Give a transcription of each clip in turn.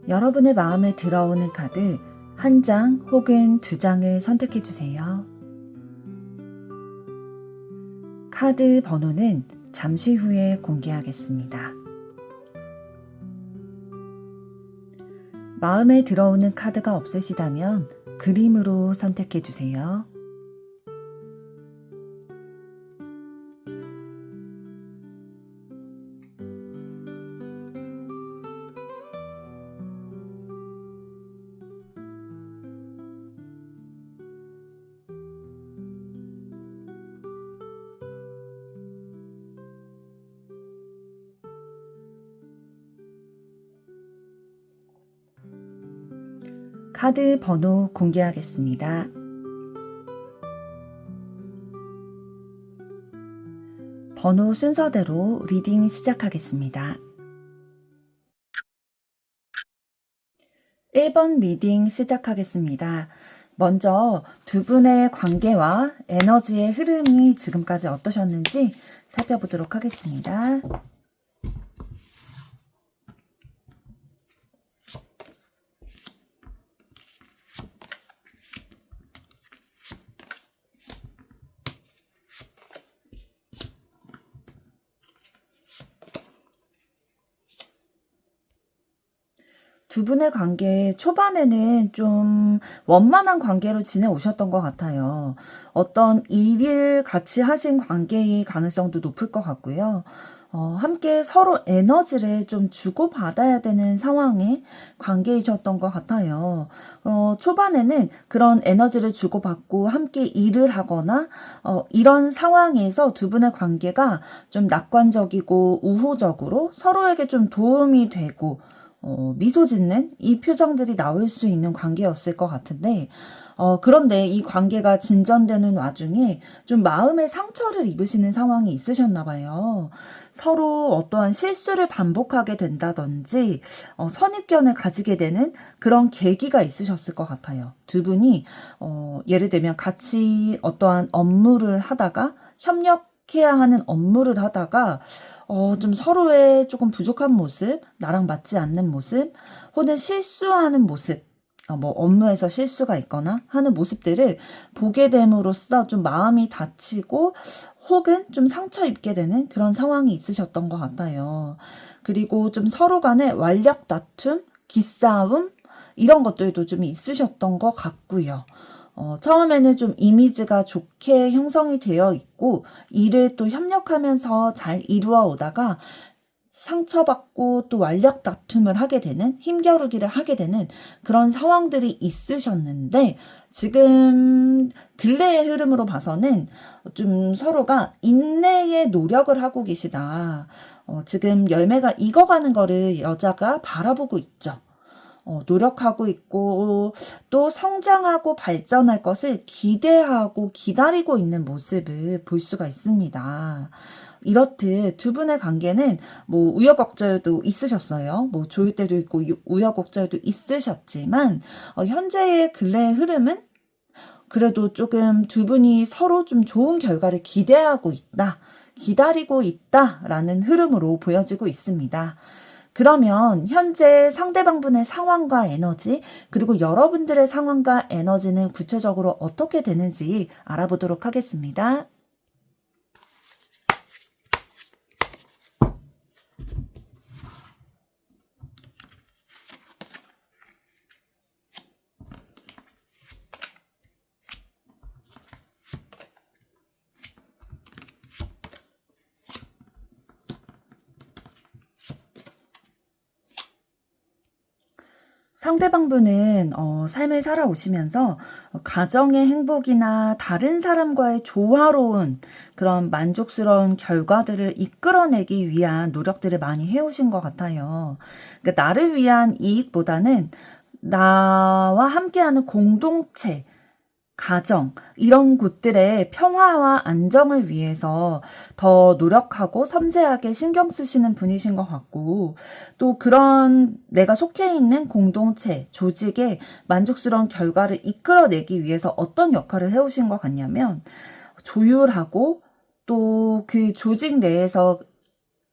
여러분의 마음에 들어오는 카드 한 장 혹은 두 장을 선택해 주세요. 카드 번호는 잠시 후에 공개하겠습니다. 마음에 들어오는 카드가 없으시다면 그림으로 선택해 주세요. 카드 번호 공개하겠습니다. 번호 순서대로 리딩 시작하겠습니다. 1번 리딩 시작하겠습니다. 먼저 두 분의 관계와 에너지의 흐름이 지금까지 어떠셨는지 살펴보도록 하겠습니다. 두 분의 관계 초반에는 좀 원만한 관계로 지내오셨던 것 같아요. 어떤 일을 같이 하신 관계의 가능성도 높을 것 같고요. 함께 서로 에너지를 좀 주고받아야 되는 상황의 관계이셨던 것 같아요. 초반에는 그런 에너지를 주고받고 함께 일을 하거나, 이런 상황에서 두 분의 관계가 좀 낙관적이고 우호적으로 서로에게 좀 도움이 되고, 미소 짓는 이 표정들이 나올 수 있는 관계였을 것 같은데, 그런데 이 관계가 진전되는 와중에 좀 마음의 상처를 입으시는 상황이 있으셨나 봐요. 서로 어떠한 실수를 반복하게 된다든지, 선입견을 가지게 되는 그런 계기가 있으셨을 것 같아요. 두 분이, 예를 들면 같이 어떠한 업무를 하다가 협력해야 하는 업무를 하다가 좀 서로의 조금 부족한 모습, 나랑 맞지 않는 모습, 혹은 실수하는 모습, 뭐 업무에서 실수가 있거나 하는 모습들을 보게 됨으로써 좀 마음이 다치고 혹은 좀 상처 입게 되는 그런 상황이 있으셨던 것 같아요. 그리고 좀 서로 간의 완력 다툼, 기싸움 이런 것들도 좀 있으셨던 것 같고요. 처음에는 좀 이미지가 좋게 형성이 되어 있고 일을 또 협력하면서 잘 이루어 오다가 상처받고 또 완력 다툼을 하게 되는, 힘겨루기를 하게 되는 그런 상황들이 있으셨는데, 지금 근래의 흐름으로 봐서는 좀 서로가 인내의 노력을 하고 계시다. 지금 열매가 익어가는 거를 여자가 바라보고 있죠. 노력하고 있고 또 성장하고 발전할 것을 기대하고 기다리고 있는 모습을 볼 수가 있습니다. 이렇듯 두 분의 관계는 뭐 우여곡절도 있으셨어요. 뭐 좋을 때도 있고 우여곡절도 있으셨지만 현재의 근래의 흐름은 그래도 조금 두 분이 서로 좀 좋은 결과를 기대하고 있다, 기다리고 있다라는 흐름으로 보여지고 있습니다. 그러면 현재 상대방분의 상황과 에너지, 그리고 여러분들의 상황과 에너지는 구체적으로 어떻게 되는지 알아보도록 하겠습니다. 상대방분은 삶을 살아오시면서 가정의 행복이나 다른 사람과의 조화로운 그런 만족스러운 결과들을 이끌어내기 위한 노력들을 많이 해오신 것 같아요. 그러니까 나를 위한 이익보다는 나와 함께하는 공동체, 가정, 이런 곳들의 평화와 안정을 위해서 더 노력하고 섬세하게 신경 쓰시는 분이신 것 같고, 또 그런 내가 속해 있는 공동체, 조직의 만족스러운 결과를 이끌어내기 위해서 어떤 역할을 해오신 것 같냐면, 조율하고 또 그 조직 내에서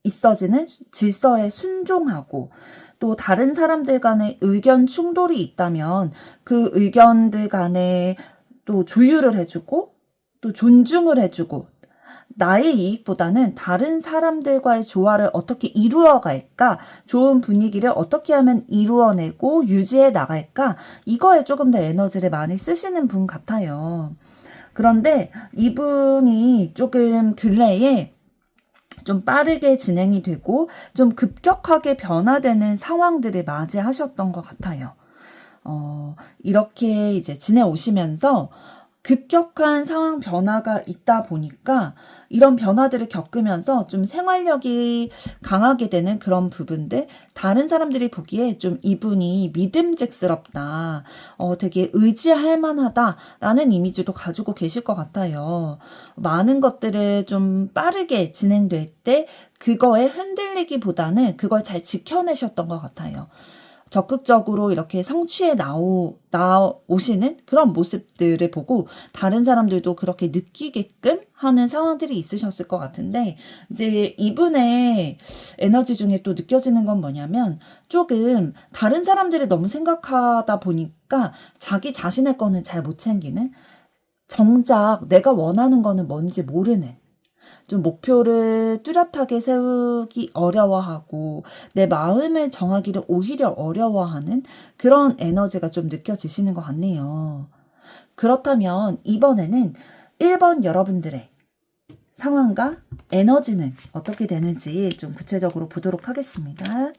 있어지는 질서에 순종하고, 또 다른 사람들 간의 의견 충돌이 있다면 그 의견들 간에 또 조율을 해주고 또 존중을 해주고, 나의 이익보다는 다른 사람들과의 조화를 어떻게 이루어 갈까, 좋은 분위기를 어떻게 하면 이루어내고 유지해 나갈까, 이거에 조금 더 에너지를 많이 쓰시는 분 같아요. 그런데 이분이 조금 근래에 좀 빠르게 진행이 되고 좀 급격하게 변화되는 상황들을 맞이하셨던 것 같아요. 이렇게 이제 지내오시면서 급격한 상황 변화가 있다 보니까 이런 변화들을 겪으면서 좀 생활력이 강하게 되는 그런 부분들, 다른 사람들이 보기에 좀 이분이 믿음직스럽다, 되게 의지할 만하다라는 이미지도 가지고 계실 것 같아요. 많은 것들을 좀 빠르게 진행될 때 그거에 흔들리기보다는 그걸 잘 지켜내셨던 것 같아요. 적극적으로 이렇게 성취해 나오시는 그런 모습들을 보고 다른 사람들도 그렇게 느끼게끔 하는 상황들이 있으셨을 것 같은데, 이제 이분의 에너지 중에 또 느껴지는 건 뭐냐면, 조금 다른 사람들을 너무 생각하다 보니까 자기 자신의 거는 잘 못 챙기는, 정작 내가 원하는 거는 뭔지 모르는, 좀 목표를 뚜렷하게 세우기 어려워하고 내 마음을 정하기를 오히려 어려워하는 그런 에너지가 좀 느껴지시는 것 같네요. 그렇다면 이번에는 1번 여러분들의 상황과 에너지는 어떻게 되는지 좀 구체적으로 보도록 하겠습니다.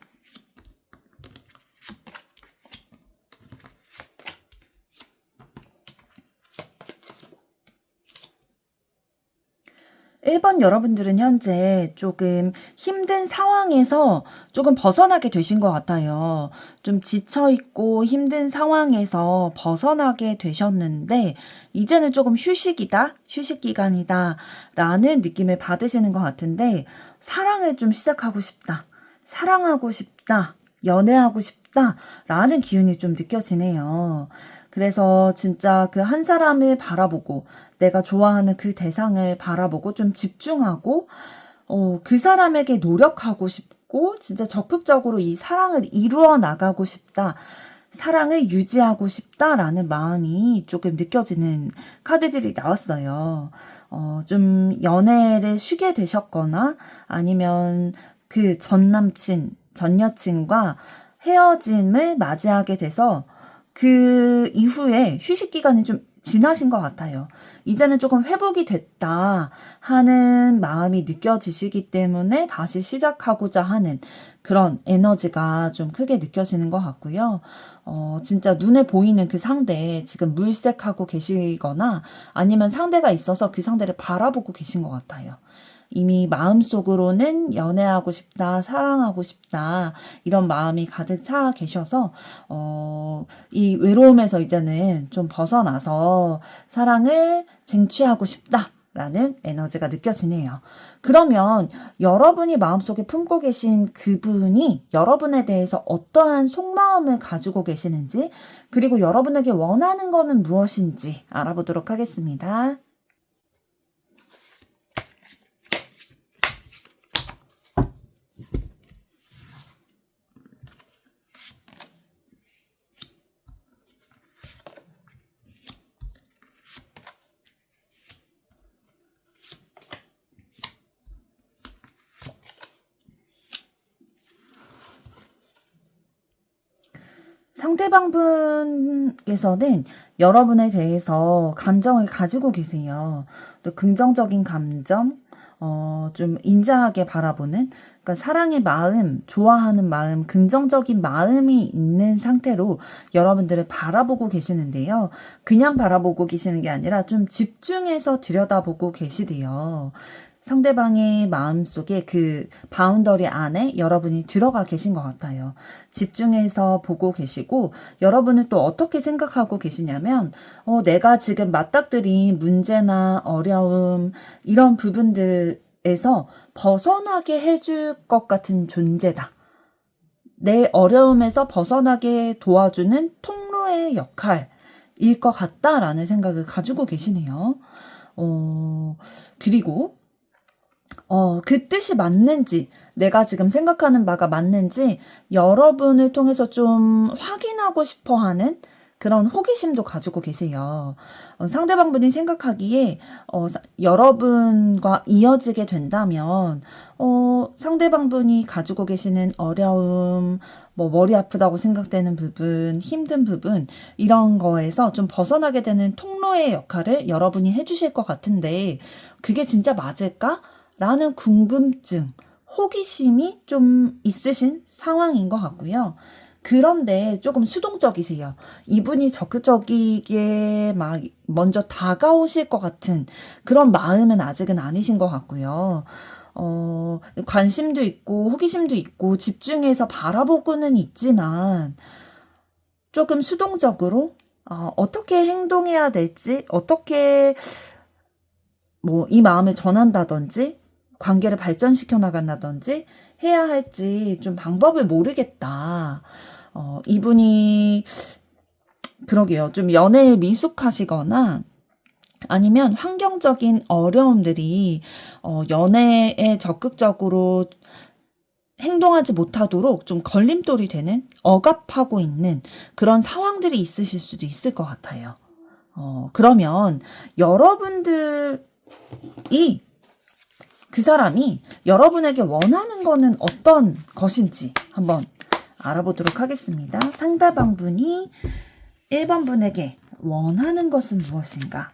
1번 여러분들은 현재 조금 힘든 상황에서 조금 벗어나게 되신 것 같아요. 좀 지쳐있고 힘든 상황에서 벗어나게 되셨는데, 이제는 조금 휴식이다, 휴식 기간이다 라는 느낌을 받으시는 것 같은데, 사랑을 좀 시작하고 싶다, 사랑하고 싶다, 연애하고 싶다 라는 기운이 좀 느껴지네요. 그래서 진짜 그 한 사람을 바라보고 내가 좋아하는 그 대상을 바라보고 좀 집중하고, 그 사람에게 노력하고 싶고 진짜 적극적으로 이 사랑을 이루어 나가고 싶다, 사랑을 유지하고 싶다라는 마음이 조금 느껴지는 카드들이 나왔어요. 좀 연애를 쉬게 되셨거나 아니면 그 전 남친, 전 여친과 헤어짐을 맞이하게 돼서 그 이후에 휴식 기간이 좀 지나신 것 같아요. 이제는 조금 회복이 됐다 하는 마음이 느껴지시기 때문에 다시 시작하고자 하는 그런 에너지가 좀 크게 느껴지는 것 같고요. 진짜 눈에 보이는 그 상대 지금 물색하고 계시거나 아니면 상대가 있어서 그 상대를 바라보고 계신 것 같아요. 이미 마음속으로는 연애하고 싶다, 사랑하고 싶다, 이런 마음이 가득 차 계셔서, 이 외로움에서 이제는 좀 벗어나서 사랑을 쟁취하고 싶다 라는 에너지가 느껴지네요. 그러면 여러분이 마음속에 품고 계신 그분이 여러분에 대해서 어떠한 속마음을 가지고 계시는지, 그리고 여러분에게 원하는 거는 무엇인지 알아보도록 하겠습니다. 상대방 분께서는 여러분에 대해서 감정을 가지고 계세요. 또 긍정적인 감정, 좀 인자하게 바라보는, 그러니까 사랑의 마음, 좋아하는 마음, 긍정적인 마음이 있는 상태로 여러분들을 바라보고 계시는데요. 그냥 바라보고 계시는 게 아니라 좀 집중해서 들여다보고 계시대요. 상대방의 마음속에 그 바운더리 안에 여러분이 들어가 계신 것 같아요. 집중해서 보고 계시고, 여러분은 또 어떻게 생각하고 계시냐면, 내가 지금 맞닥뜨린 문제나 어려움, 이런 부분들에서 벗어나게 해줄 것 같은 존재다. 내 어려움에서 벗어나게 도와주는 통로의 역할일 것 같다라는 생각을 가지고 계시네요. 그리고 그 뜻이 맞는지, 내가 지금 생각하는 바가 맞는지 여러분을 통해서 좀 확인하고 싶어 하는 그런 호기심도 가지고 계세요. 상대방분이 생각하기에 여러분과 이어지게 된다면 상대방분이 가지고 계시는 어려움, 뭐 머리 아프다고 생각되는 부분, 힘든 부분 이런 거에서 좀 벗어나게 되는 통로의 역할을 여러분이 해주실 것 같은데 그게 진짜 맞을까? 라는 궁금증, 호기심이 좀 있으신 상황인 것 같고요. 그런데 조금 수동적이세요. 이분이 적극적이게 막 먼저 다가오실 것 같은 그런 마음은 아직은 아니신 것 같고요. 관심도 있고 호기심도 있고 집중해서 바라보고는 있지만 조금 수동적으로 어떻게 행동해야 될지, 어떻게 뭐 이 마음을 전한다든지 관계를 발전시켜 나간다든지 해야 할지 좀 방법을 모르겠다. 이분이 그러게요. 좀 연애에 미숙하시거나 아니면 환경적인 어려움들이 연애에 적극적으로 행동하지 못하도록 좀 걸림돌이 되는 억압하고 있는 그런 상황들이 있으실 수도 있을 것 같아요. 그러면 여러분들이 그 사람이 여러분에게 원하는 거는 어떤 것인지 한번 알아보도록 하겠습니다. 상대방분이 1번 분에게 원하는 것은 무엇인가?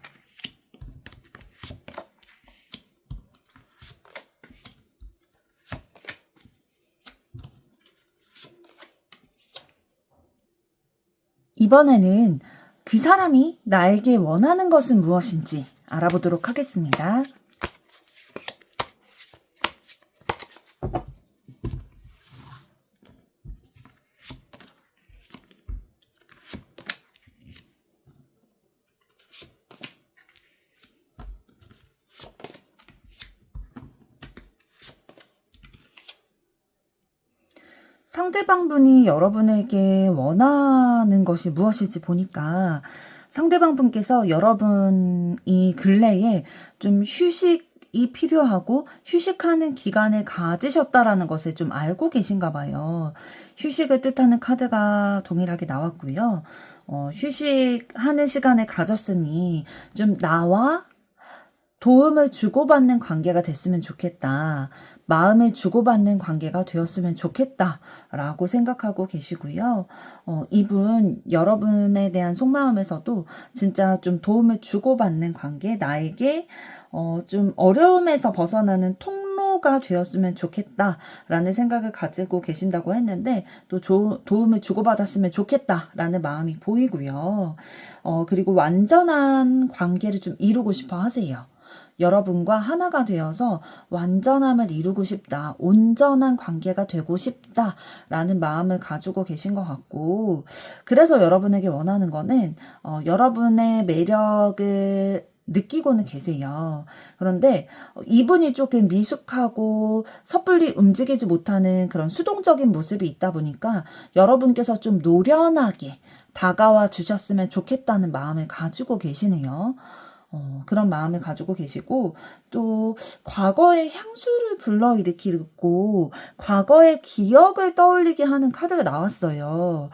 이번에는 그 사람이 나에게 원하는 것은 무엇인지 알아보도록 하겠습니다. 상대방분이 여러분에게 원하는 것이 무엇일지 보니까 상대방분께서 여러분이 근래에 좀 휴식이 필요하고 휴식하는 기간을 가지셨다라는 것을 좀 알고 계신가 봐요. 휴식을 뜻하는 카드가 동일하게 나왔고요. 휴식하는 시간을 가졌으니 좀 나와 도움을 주고받는 관계가 됐으면 좋겠다. 마음을 주고받는 관계가 되었으면 좋겠다라고 생각하고 계시고요. 이분 여러분에 대한 속마음에서도 진짜 좀 도움을 주고받는 관계, 나에게 좀 어려움에서 벗어나는 통로가 되었으면 좋겠다라는 생각을 가지고 계신다고 했는데 또 도움을 주고받았으면 좋겠다라는 마음이 보이고요. 그리고 완전한 관계를 좀 이루고 싶어 하세요. 여러분과 하나가 되어서 완전함을 이루고 싶다, 온전한 관계가 되고 싶다라는 마음을 가지고 계신 것 같고, 그래서 여러분에게 원하는 거는 여러분의 매력을 느끼고는 계세요. 그런데 이분이 조금 미숙하고 섣불리 움직이지 못하는 그런 수동적인 모습이 있다 보니까 여러분께서 좀 노련하게 다가와 주셨으면 좋겠다는 마음을 가지고 계시네요. 그런 마음을 가지고 계시고 또 과거의 향수를 불러일으키고 과거의 기억을 떠올리게 하는 카드가 나왔어요.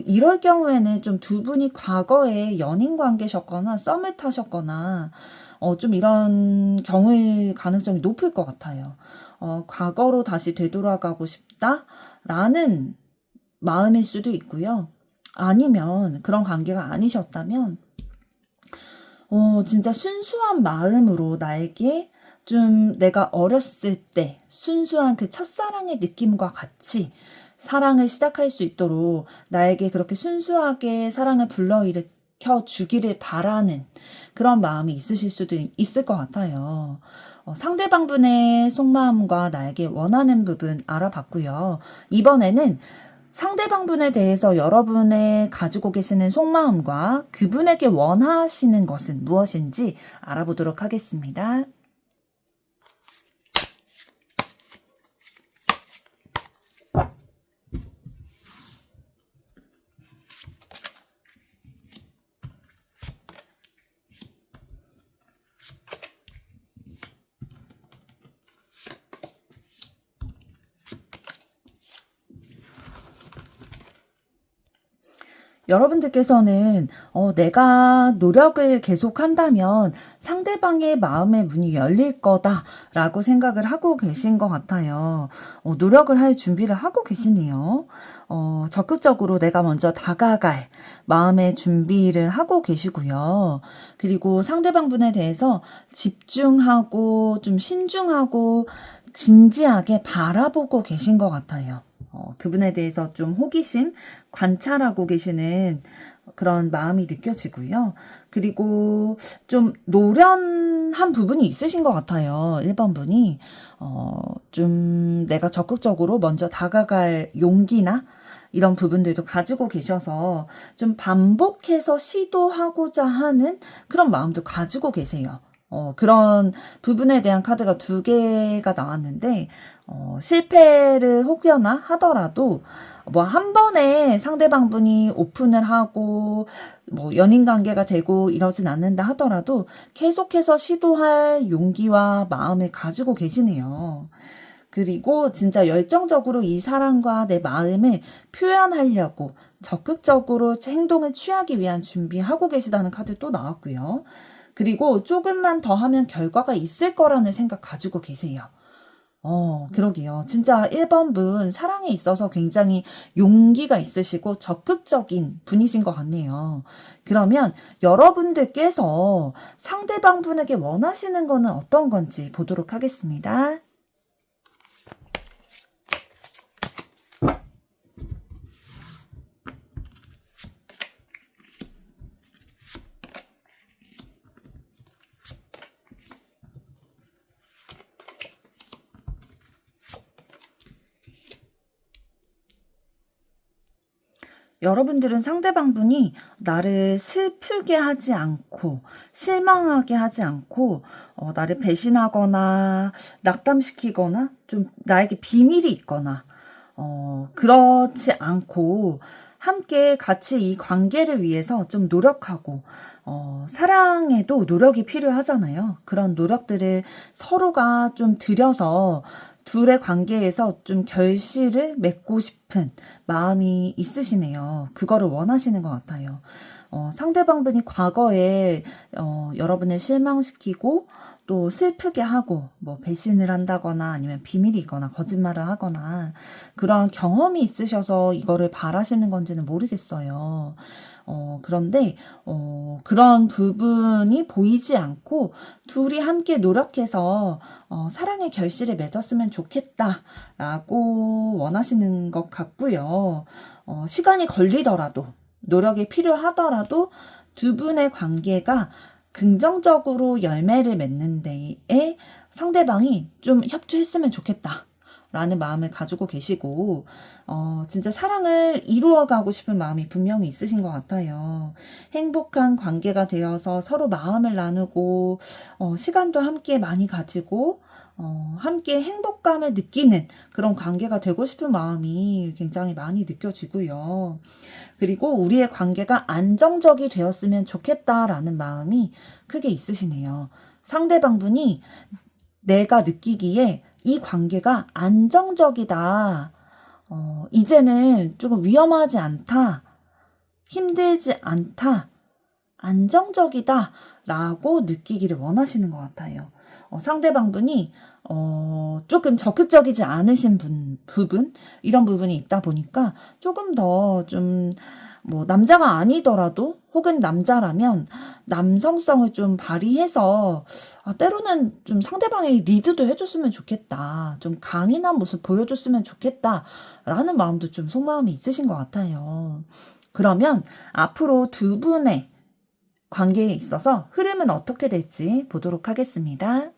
이럴 경우에는 좀 두 분이 과거에 연인 관계셨거나 썸을 타셨거나 좀 이런 경우일 가능성이 높을 것 같아요. 과거로 다시 되돌아가고 싶다라는 마음일 수도 있고요. 아니면 그런 관계가 아니셨다면 진짜 순수한 마음으로 나에게 좀 내가 어렸을 때 순수한 그 첫사랑의 느낌과 같이 사랑을 시작할 수 있도록 나에게 그렇게 순수하게 사랑을 불러일으켜 주기를 바라는 그런 마음이 있으실 수도 있을 것 같아요. 상대방분의 속마음과 나에게 원하는 부분 알아봤고요. 이번에는 상대방분에 대해서 여러분의 가지고 계시는 속마음과 그분에게 원하시는 것은 무엇인지 알아보도록 하겠습니다. 여러분들께서는 내가 노력을 계속한다면 상대방의 마음의 문이 열릴 거다라고 생각을 하고 계신 것 같아요. 노력을 할 준비를 하고 계시네요. 적극적으로 내가 먼저 다가갈 마음의 준비를 하고 계시고요. 그리고 상대방 분에 대해서 집중하고 좀 신중하고 진지하게 바라보고 계신 것 같아요. 그분에 대해서 좀 호기심, 관찰하고 계시는 그런 마음이 느껴지고요. 그리고 좀 노련한 부분이 있으신 것 같아요. 1번 분이. 좀 내가 적극적으로 먼저 다가갈 용기나 이런 부분들도 가지고 계셔서 좀 반복해서 시도하고자 하는 그런 마음도 가지고 계세요. 그런 부분에 대한 카드가 2개가 나왔는데, 실패를 혹여나 하더라도, 뭐, 한 번에 상대방 분이 오픈을 하고, 뭐, 연인 관계가 되고 이러진 않는다 하더라도, 계속해서 시도할 용기와 마음을 가지고 계시네요. 그리고 진짜 열정적으로 이 사랑과 내 마음을 표현하려고 적극적으로 행동을 취하기 위한 준비하고 계시다는 카드 또 나왔고요. 그리고 조금만 더 하면 결과가 있을 거라는 생각 가지고 계세요. 그러게요. 진짜 1번 분 사랑에 있어서 굉장히 용기가 있으시고 적극적인 분이신 것 같네요. 그러면 여러분들께서 상대방 분에게 원하시는 거는 어떤 건지 보도록 하겠습니다. 여러분들은 상대방 분이 나를 슬프게 하지 않고 실망하게 하지 않고 나를 배신하거나 낙담시키거나 좀 나에게 비밀이 있거나 그렇지 않고 함께 같이 이 관계를 위해서 좀 노력하고 사랑에도 노력이 필요하잖아요. 그런 노력들을 서로가 좀 들여서 둘의 관계에서 좀 결실을 맺고 싶은 마음이 있으시네요. 그거를 원하시는 것 같아요. 상대방 분이 과거에 여러분을 실망시키고 또 슬프게 하고 뭐 배신을 한다거나 아니면 비밀이거나 거짓말을 하거나 그런 경험이 있으셔서 이거를 바라시는 건지는 모르겠어요. 그런데 그런 부분이 보이지 않고 둘이 함께 노력해서 사랑의 결실을 맺었으면 좋겠다라고 원하시는 것 같고요. 시간이 걸리더라도 노력이 필요하더라도 두 분의 관계가 긍정적으로 열매를 맺는 데에 상대방이 좀 협조했으면 좋겠다. 라는 마음을 가지고 계시고, 진짜 사랑을 이루어가고 싶은 마음이 분명히 있으신 것 같아요. 행복한 관계가 되어서 서로 마음을 나누고, 시간도 함께 많이 가지고, 함께 행복감을 느끼는 그런 관계가 되고 싶은 마음이 굉장히 많이 느껴지고요. 그리고 우리의 관계가 안정적이 되었으면 좋겠다라는 마음이 크게 있으시네요. 상대방 분이 내가 느끼기에 이 관계가 안정적이다. 이제는 조금 위험하지 않다. 힘들지 않다. 안정적이다. 라고 느끼기를 원하시는 것 같아요. 상대방 분이 조금 적극적이지 않으신 부분 이런 부분이 있다 보니까 조금 더 좀 뭐 남자가 아니더라도 혹은 남자라면 남성성을 좀 발휘해서 때로는 좀 상대방의 리드도 해줬으면 좋겠다. 좀 강인한 모습 보여줬으면 좋겠다라는 마음도 좀 속마음이 있으신 것 같아요. 그러면 앞으로 두 분의 관계에 있어서 흐름은 어떻게 될지 보도록 하겠습니다.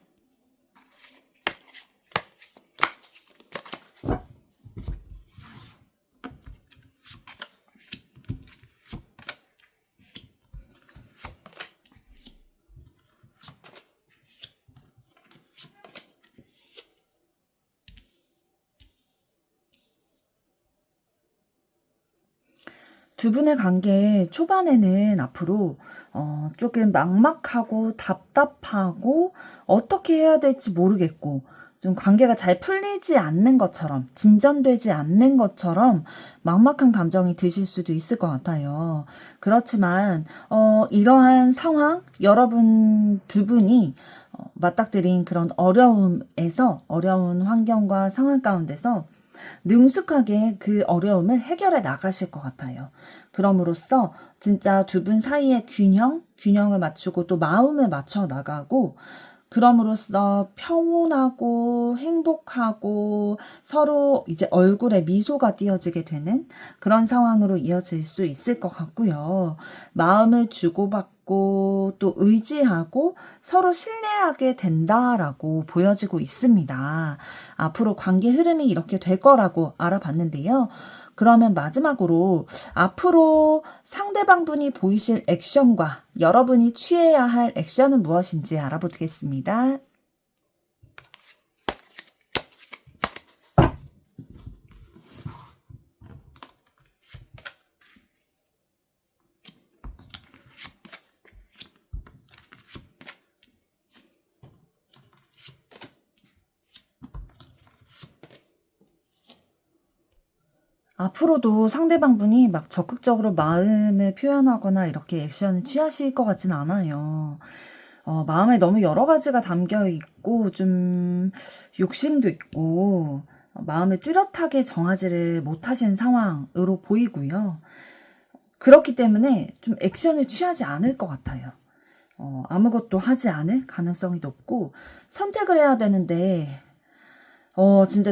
두 분의 관계 초반에는 앞으로 조금 막막하고 답답하고 어떻게 해야 될지 모르겠고 좀 관계가 잘 풀리지 않는 것처럼, 진전되지 않는 것처럼 막막한 감정이 드실 수도 있을 것 같아요. 그렇지만 이러한 상황, 여러분 두 분이 맞닥뜨린 그런 어려운 환경과 상황 가운데서 능숙하게 그 어려움을 해결해 나가실 것 같아요. 그럼으로써 진짜 두 분 사이의 균형을 맞추고 또 마음을 맞춰 나가고, 그럼으로써 평온하고 행복하고 서로 이제 얼굴에 미소가 띄어지게 되는 그런 상황으로 이어질 수 있을 것 같고요. 마음을 주고받고 또 의지하고 서로 신뢰하게 된다라고 보여지고 있습니다. 앞으로 관계 흐름이 이렇게 될 거라고 알아봤는데요. 그러면 마지막으로 앞으로 상대방분이 보이실 액션과 여러분이 취해야 할 액션은 무엇인지 알아보겠습니다. 앞으로도 상대방분이 막 적극적으로 마음을 표현하거나 이렇게 액션을 취하실 것 같진 않아요. 마음에 너무 여러 가지가 담겨 있고, 좀 욕심도 있고, 마음을 뚜렷하게 정하지를 못하시는 상황으로 보이고요. 그렇기 때문에 좀 액션을 취하지 않을 것 같아요. 아무것도 하지 않을 가능성이 높고, 선택을 해야 되는데, 진짜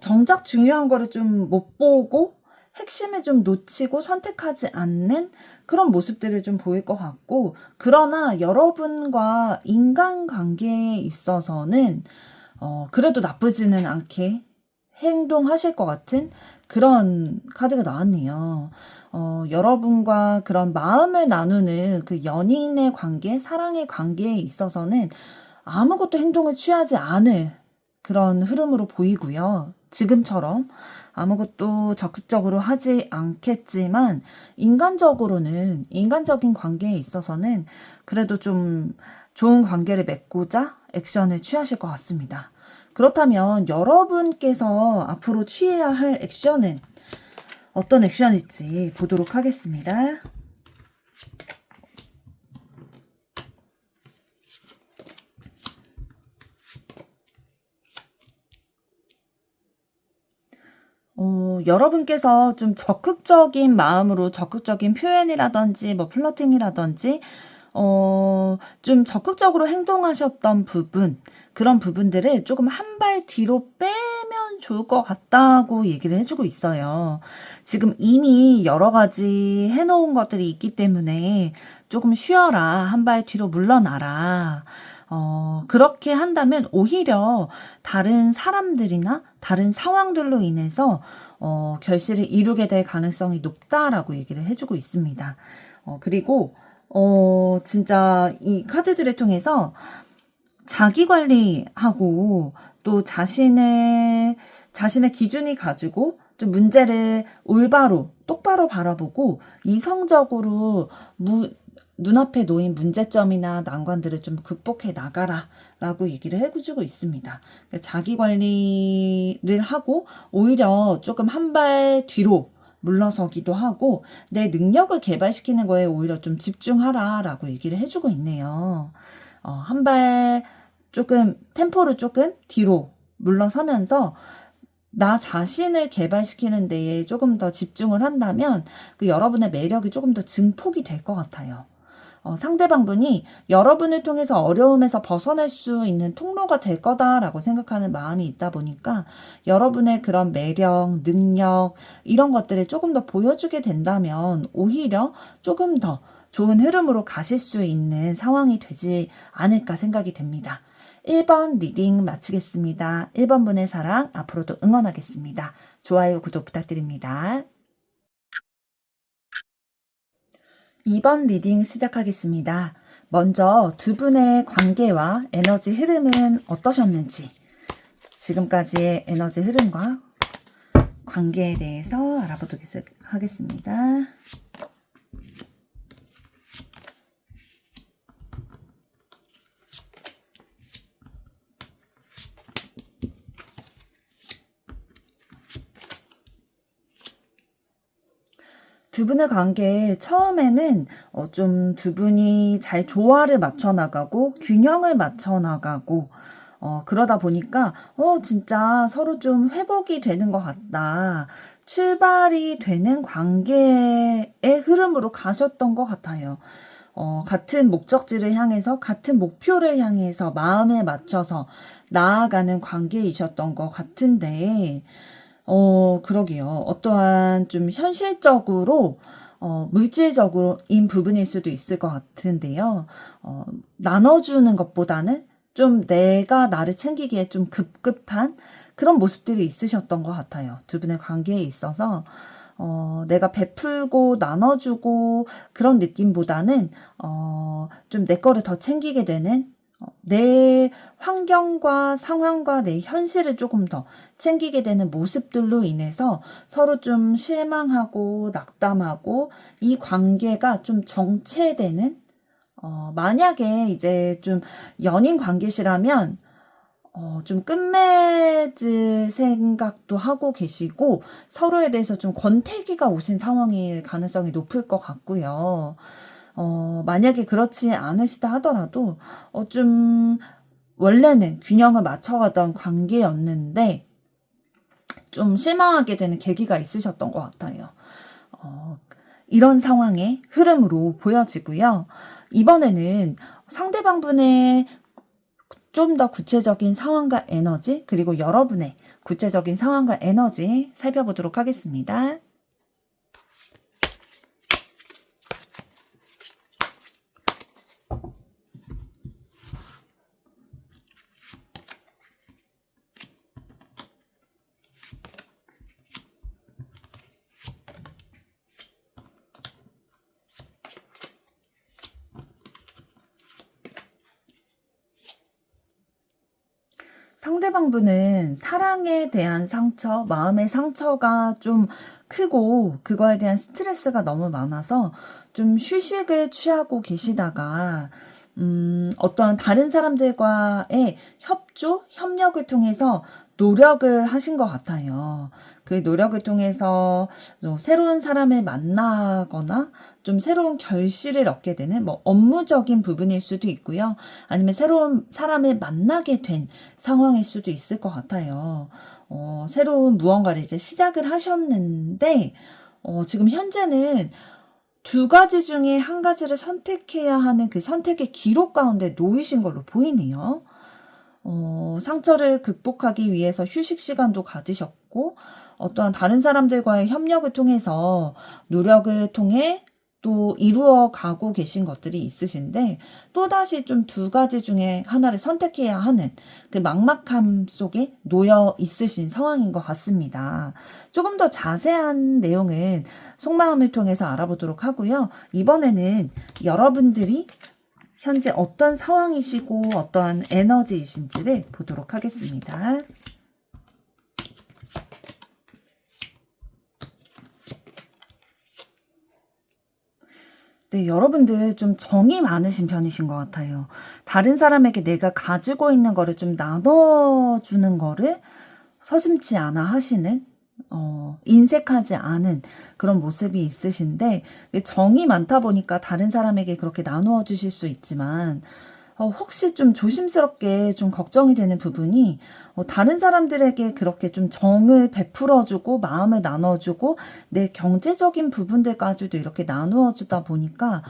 정작 중요한 거를 좀 못 보고 핵심을 좀 놓치고 선택하지 않는 그런 모습들을 좀 보일 것 같고, 그러나 여러분과 인간관계에 있어서는 그래도 나쁘지는 않게 행동하실 것 같은 그런 카드가 나왔네요. 여러분과 그런 마음을 나누는 그 연인의 관계, 사랑의 관계에 있어서는 아무것도 행동을 취하지 않을 그런 흐름으로 보이고요. 지금처럼 아무것도 적극적으로 하지 않겠지만, 인간적인 관계에 있어서는 그래도 좀 좋은 관계를 맺고자 액션을 취하실 것 같습니다. 그렇다면 여러분께서 앞으로 취해야 할 액션은 어떤 액션일지 보도록 하겠습니다. 여러분께서 좀 적극적인 마음으로 적극적인 표현이라든지 뭐 플러팅이라든지 좀 적극적으로 행동하셨던 부분, 그런 부분들을 조금 한 발 뒤로 빼면 좋을 것 같다고 얘기를 해주고 있어요. 지금 이미 여러 가지 해놓은 것들이 있기 때문에 조금 쉬어라, 한 발 뒤로 물러나라. 그렇게 한다면 오히려 다른 사람들이나 다른 상황들로 인해서 결실을 이루게 될 가능성이 높다라고 얘기를 해주고 있습니다. 그리고 진짜 이 카드들을 통해서 자기 관리하고 또 자신의 기준이 가지고 좀 문제를 똑바로 바라보고 이성적으로 눈앞에 놓인 문제점이나 난관들을 좀 극복해 나가라 라고 얘기를 해주고 있습니다. 자기 관리를 하고 오히려 조금 한 발 뒤로 물러서기도 하고 내 능력을 개발시키는 거에 오히려 좀 집중하라 라고 얘기를 해주고 있네요. 한 발 조금 템포를 조금 뒤로 물러서면서 나 자신을 개발시키는 데에 조금 더 집중을 한다면 그 여러분의 매력이 조금 더 증폭이 될 것 같아요. 상대방분이 여러분을 통해서 어려움에서 벗어날 수 있는 통로가 될 거다라고 생각하는 마음이 있다 보니까 여러분의 그런 매력, 능력 이런 것들을 조금 더 보여주게 된다면 오히려 조금 더 좋은 흐름으로 가실 수 있는 상황이 되지 않을까 생각이 됩니다. 1번 리딩 마치겠습니다. 1번 분의 사랑 앞으로도 응원하겠습니다. 좋아요, 구독 부탁드립니다. 2번 리딩 시작하겠습니다. 먼저 두 분의 관계와 에너지 흐름은 어떠셨는지, 지금까지의 에너지 흐름과 관계에 대해서 알아보도록 하겠습니다. 두 분의 관계 처음에는 좀 두 분이 잘 조화를 맞춰 나가고 균형을 맞춰 나가고 그러다 보니까 진짜 서로 좀 회복이 되는 것 같다. 출발이 되는 관계의 흐름으로 가셨던 것 같아요. 같은 목적지를 향해서 같은 목표를 향해서 마음에 맞춰서 나아가는 관계이셨던 것 같은데 그러게요. 어떠한 좀 현실적으로, 물질적인 부분일 수도 있을 것 같은데요. 나눠주는 것보다는 좀 내가 나를 챙기기에 좀 급급한 그런 모습들이 있으셨던 것 같아요. 두 분의 관계에 있어서, 내가 베풀고 나눠주고 그런 느낌보다는, 좀 내 거를 더 챙기게 되는 내 환경과 상황과 내 현실을 조금 더 챙기게 되는 모습들로 인해서 서로 좀 실망하고 낙담하고 이 관계가 좀 정체되는 만약에 이제 좀 연인 관계시라면 좀 끝맺을 생각도 하고 계시고 서로에 대해서 좀 권태기가 오신 상황일 가능성이 높을 것 같고요. 만약에 그렇지 않으시다 하더라도, 좀, 원래는 균형을 맞춰가던 관계였는데, 좀 실망하게 되는 계기가 있으셨던 것 같아요. 이런 상황의 흐름으로 보여지고요. 이번에는 상대방분의 좀 더 구체적인 상황과 에너지, 그리고 여러분의 구체적인 상황과 에너지 살펴보도록 하겠습니다. 상대방분은 사랑에 대한 상처, 마음의 상처가 좀 크고 그거에 대한 스트레스가 너무 많아서 좀 휴식을 취하고 계시다가 어떠한 다른 사람들과의 협조, 협력을 통해서 노력을 하신 것 같아요. 그 노력을 통해서 좀 새로운 사람을 만나거나 좀 새로운 결실을 얻게 되는 뭐 업무적인 부분일 수도 있고요. 아니면 새로운 사람을 만나게 된 상황일 수도 있을 것 같아요. 새로운 무언가를 이제 시작을 하셨는데, 지금 현재는 두 가지 중에 한 가지를 선택해야 하는 그 선택의 기록 가운데 놓이신 걸로 보이네요. 상처를 극복하기 위해서 휴식 시간도 가지셨고, 어떠한 다른 사람들과의 협력을 통해서 노력을 통해 또 이루어 가고 계신 것들이 있으신데, 또다시 좀 두 가지 중에 하나를 선택해야 하는 그 막막함 속에 놓여 있으신 상황인 것 같습니다. 조금 더 자세한 내용은 속마음을 통해서 알아보도록 하고요. 이번에는 여러분들이 현재 어떤 상황이시고 어떠한 에너지이신지를 보도록 하겠습니다. 네, 여러분들 좀 정이 많으신 편이신 것 같아요. 다른 사람에게 내가 가지고 있는 거를 좀 나눠주는 거를 서슴지 않아 하시는, 인색하지 않은 그런 모습이 있으신데, 정이 많다 보니까 다른 사람에게 그렇게 나누어 주실 수 있지만, 혹시 좀 조심스럽게 좀 걱정이 되는 부분이, 다른 사람들에게 그렇게 좀 정을 베풀어주고, 마음을 나눠주고, 내 경제적인 부분들까지도 이렇게 나누어 주다 보니까,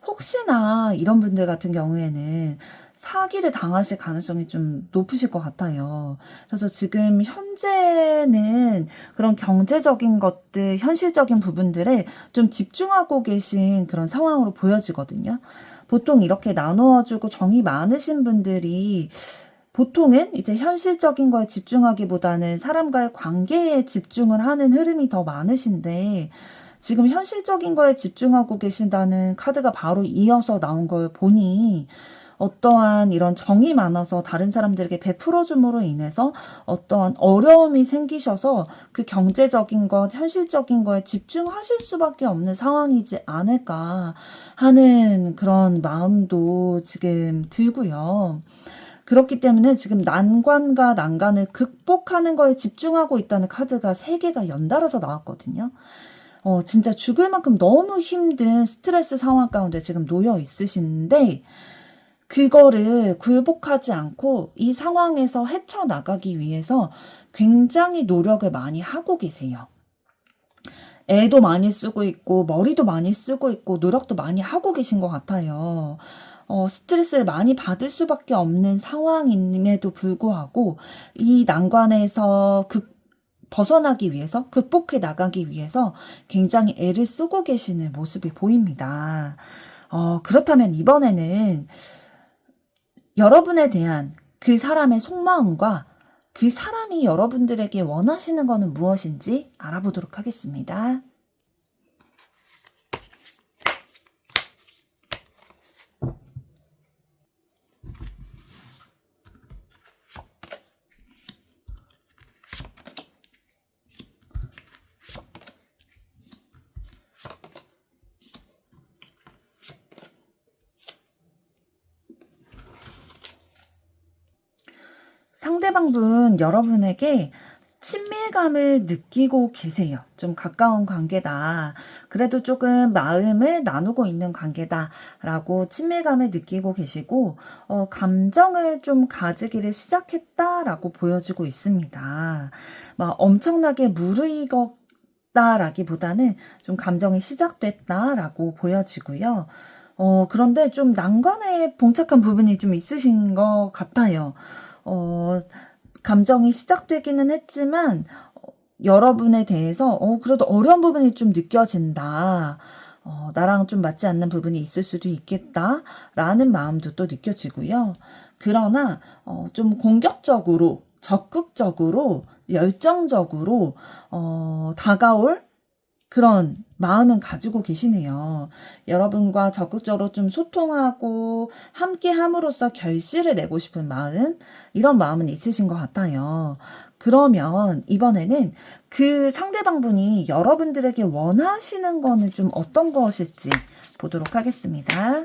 혹시나 이런 분들 같은 경우에는 사기를 당하실 가능성이 좀 높으실 것 같아요. 그래서 지금 현재는 그런 경제적인 것들, 현실적인 부분들에 좀 집중하고 계신 그런 상황으로 보여지거든요. 보통 이렇게 나누어주고 정이 많으신 분들이 보통은 이제 현실적인 거에 집중하기보다는 사람과의 관계에 집중을 하는 흐름이 더 많으신데, 지금 현실적인 거에 집중하고 계신다는 카드가 바로 이어서 나온 걸 보니, 어떠한 이런 정이 많아서 다른 사람들에게 베풀어줌으로 인해서 어떠한 어려움이 생기셔서 그 경제적인 것, 현실적인 거에 집중하실 수밖에 없는 상황이지 않을까 하는 그런 마음도 지금 들고요. 그렇기 때문에 지금 난관과 난간을 극복하는 거에 집중하고 있다는 카드가 3개가 연달아서 나왔거든요. 진짜 죽을 만큼 너무 힘든 스트레스 상황 가운데 지금 놓여 있으신데, 그거를 굴복하지 않고 이 상황에서 헤쳐나가기 위해서 굉장히 노력을 많이 하고 계세요. 애도 많이 쓰고 있고, 머리도 많이 쓰고 있고, 노력도 많이 하고 계신 것 같아요. 스트레스를 많이 받을 수밖에 없는 상황임에도 불구하고, 이 난관에서 벗어나기 위해서, 극복해 나가기 위해서 굉장히 애를 쓰고 계시는 모습이 보입니다. 그렇다면 이번에는 여러분에 대한 그 사람의 속마음과 그 사람이 여러분들에게 원하시는 것은 무엇인지 알아보도록 하겠습니다. 상대방분 여러분에게 친밀감을 느끼고 계세요. 좀 가까운 관계다. 그래도 조금 마음을 나누고 있는 관계다라고 친밀감을 느끼고 계시고, 감정을 좀 가지기를 시작했다라고 보여지고 있습니다. 막 엄청나게 무르익었다라기보다는 좀 감정이 시작됐다라고 보여지고요. 그런데 좀 난관에 봉착한 부분이 좀 있으신 것 같아요. 어, 감정이 시작되기는 했지만, 여러분에 대해서, 그래도 어려운 부분이 좀 느껴진다. 나랑 좀 맞지 않는 부분이 있을 수도 있겠다. 라는 마음도 또 느껴지고요. 그러나, 좀 공격적으로, 적극적으로, 열정적으로, 다가올 그런 마음은 가지고 계시네요. 여러분과 적극적으로 좀 소통하고 함께 함으로써 결실을 내고 싶은 마음, 이런 마음은 있으신 것 같아요. 그러면 이번에는 그 상대방분이 여러분들에게 원하시는 거는 좀 어떤 것일지 보도록 하겠습니다.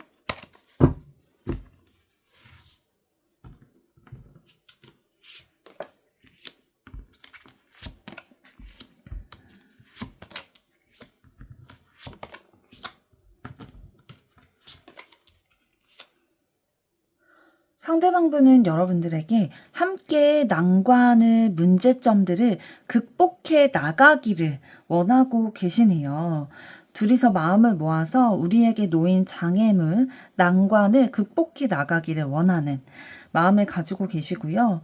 상대방분은 여러분들에게 함께 난관을, 문제점들을 극복해 나가기를 원하고 계시네요. 둘이서 마음을 모아서 우리에게 놓인 장애물, 난관을 극복해 나가기를 원하는 마음을 가지고 계시고요.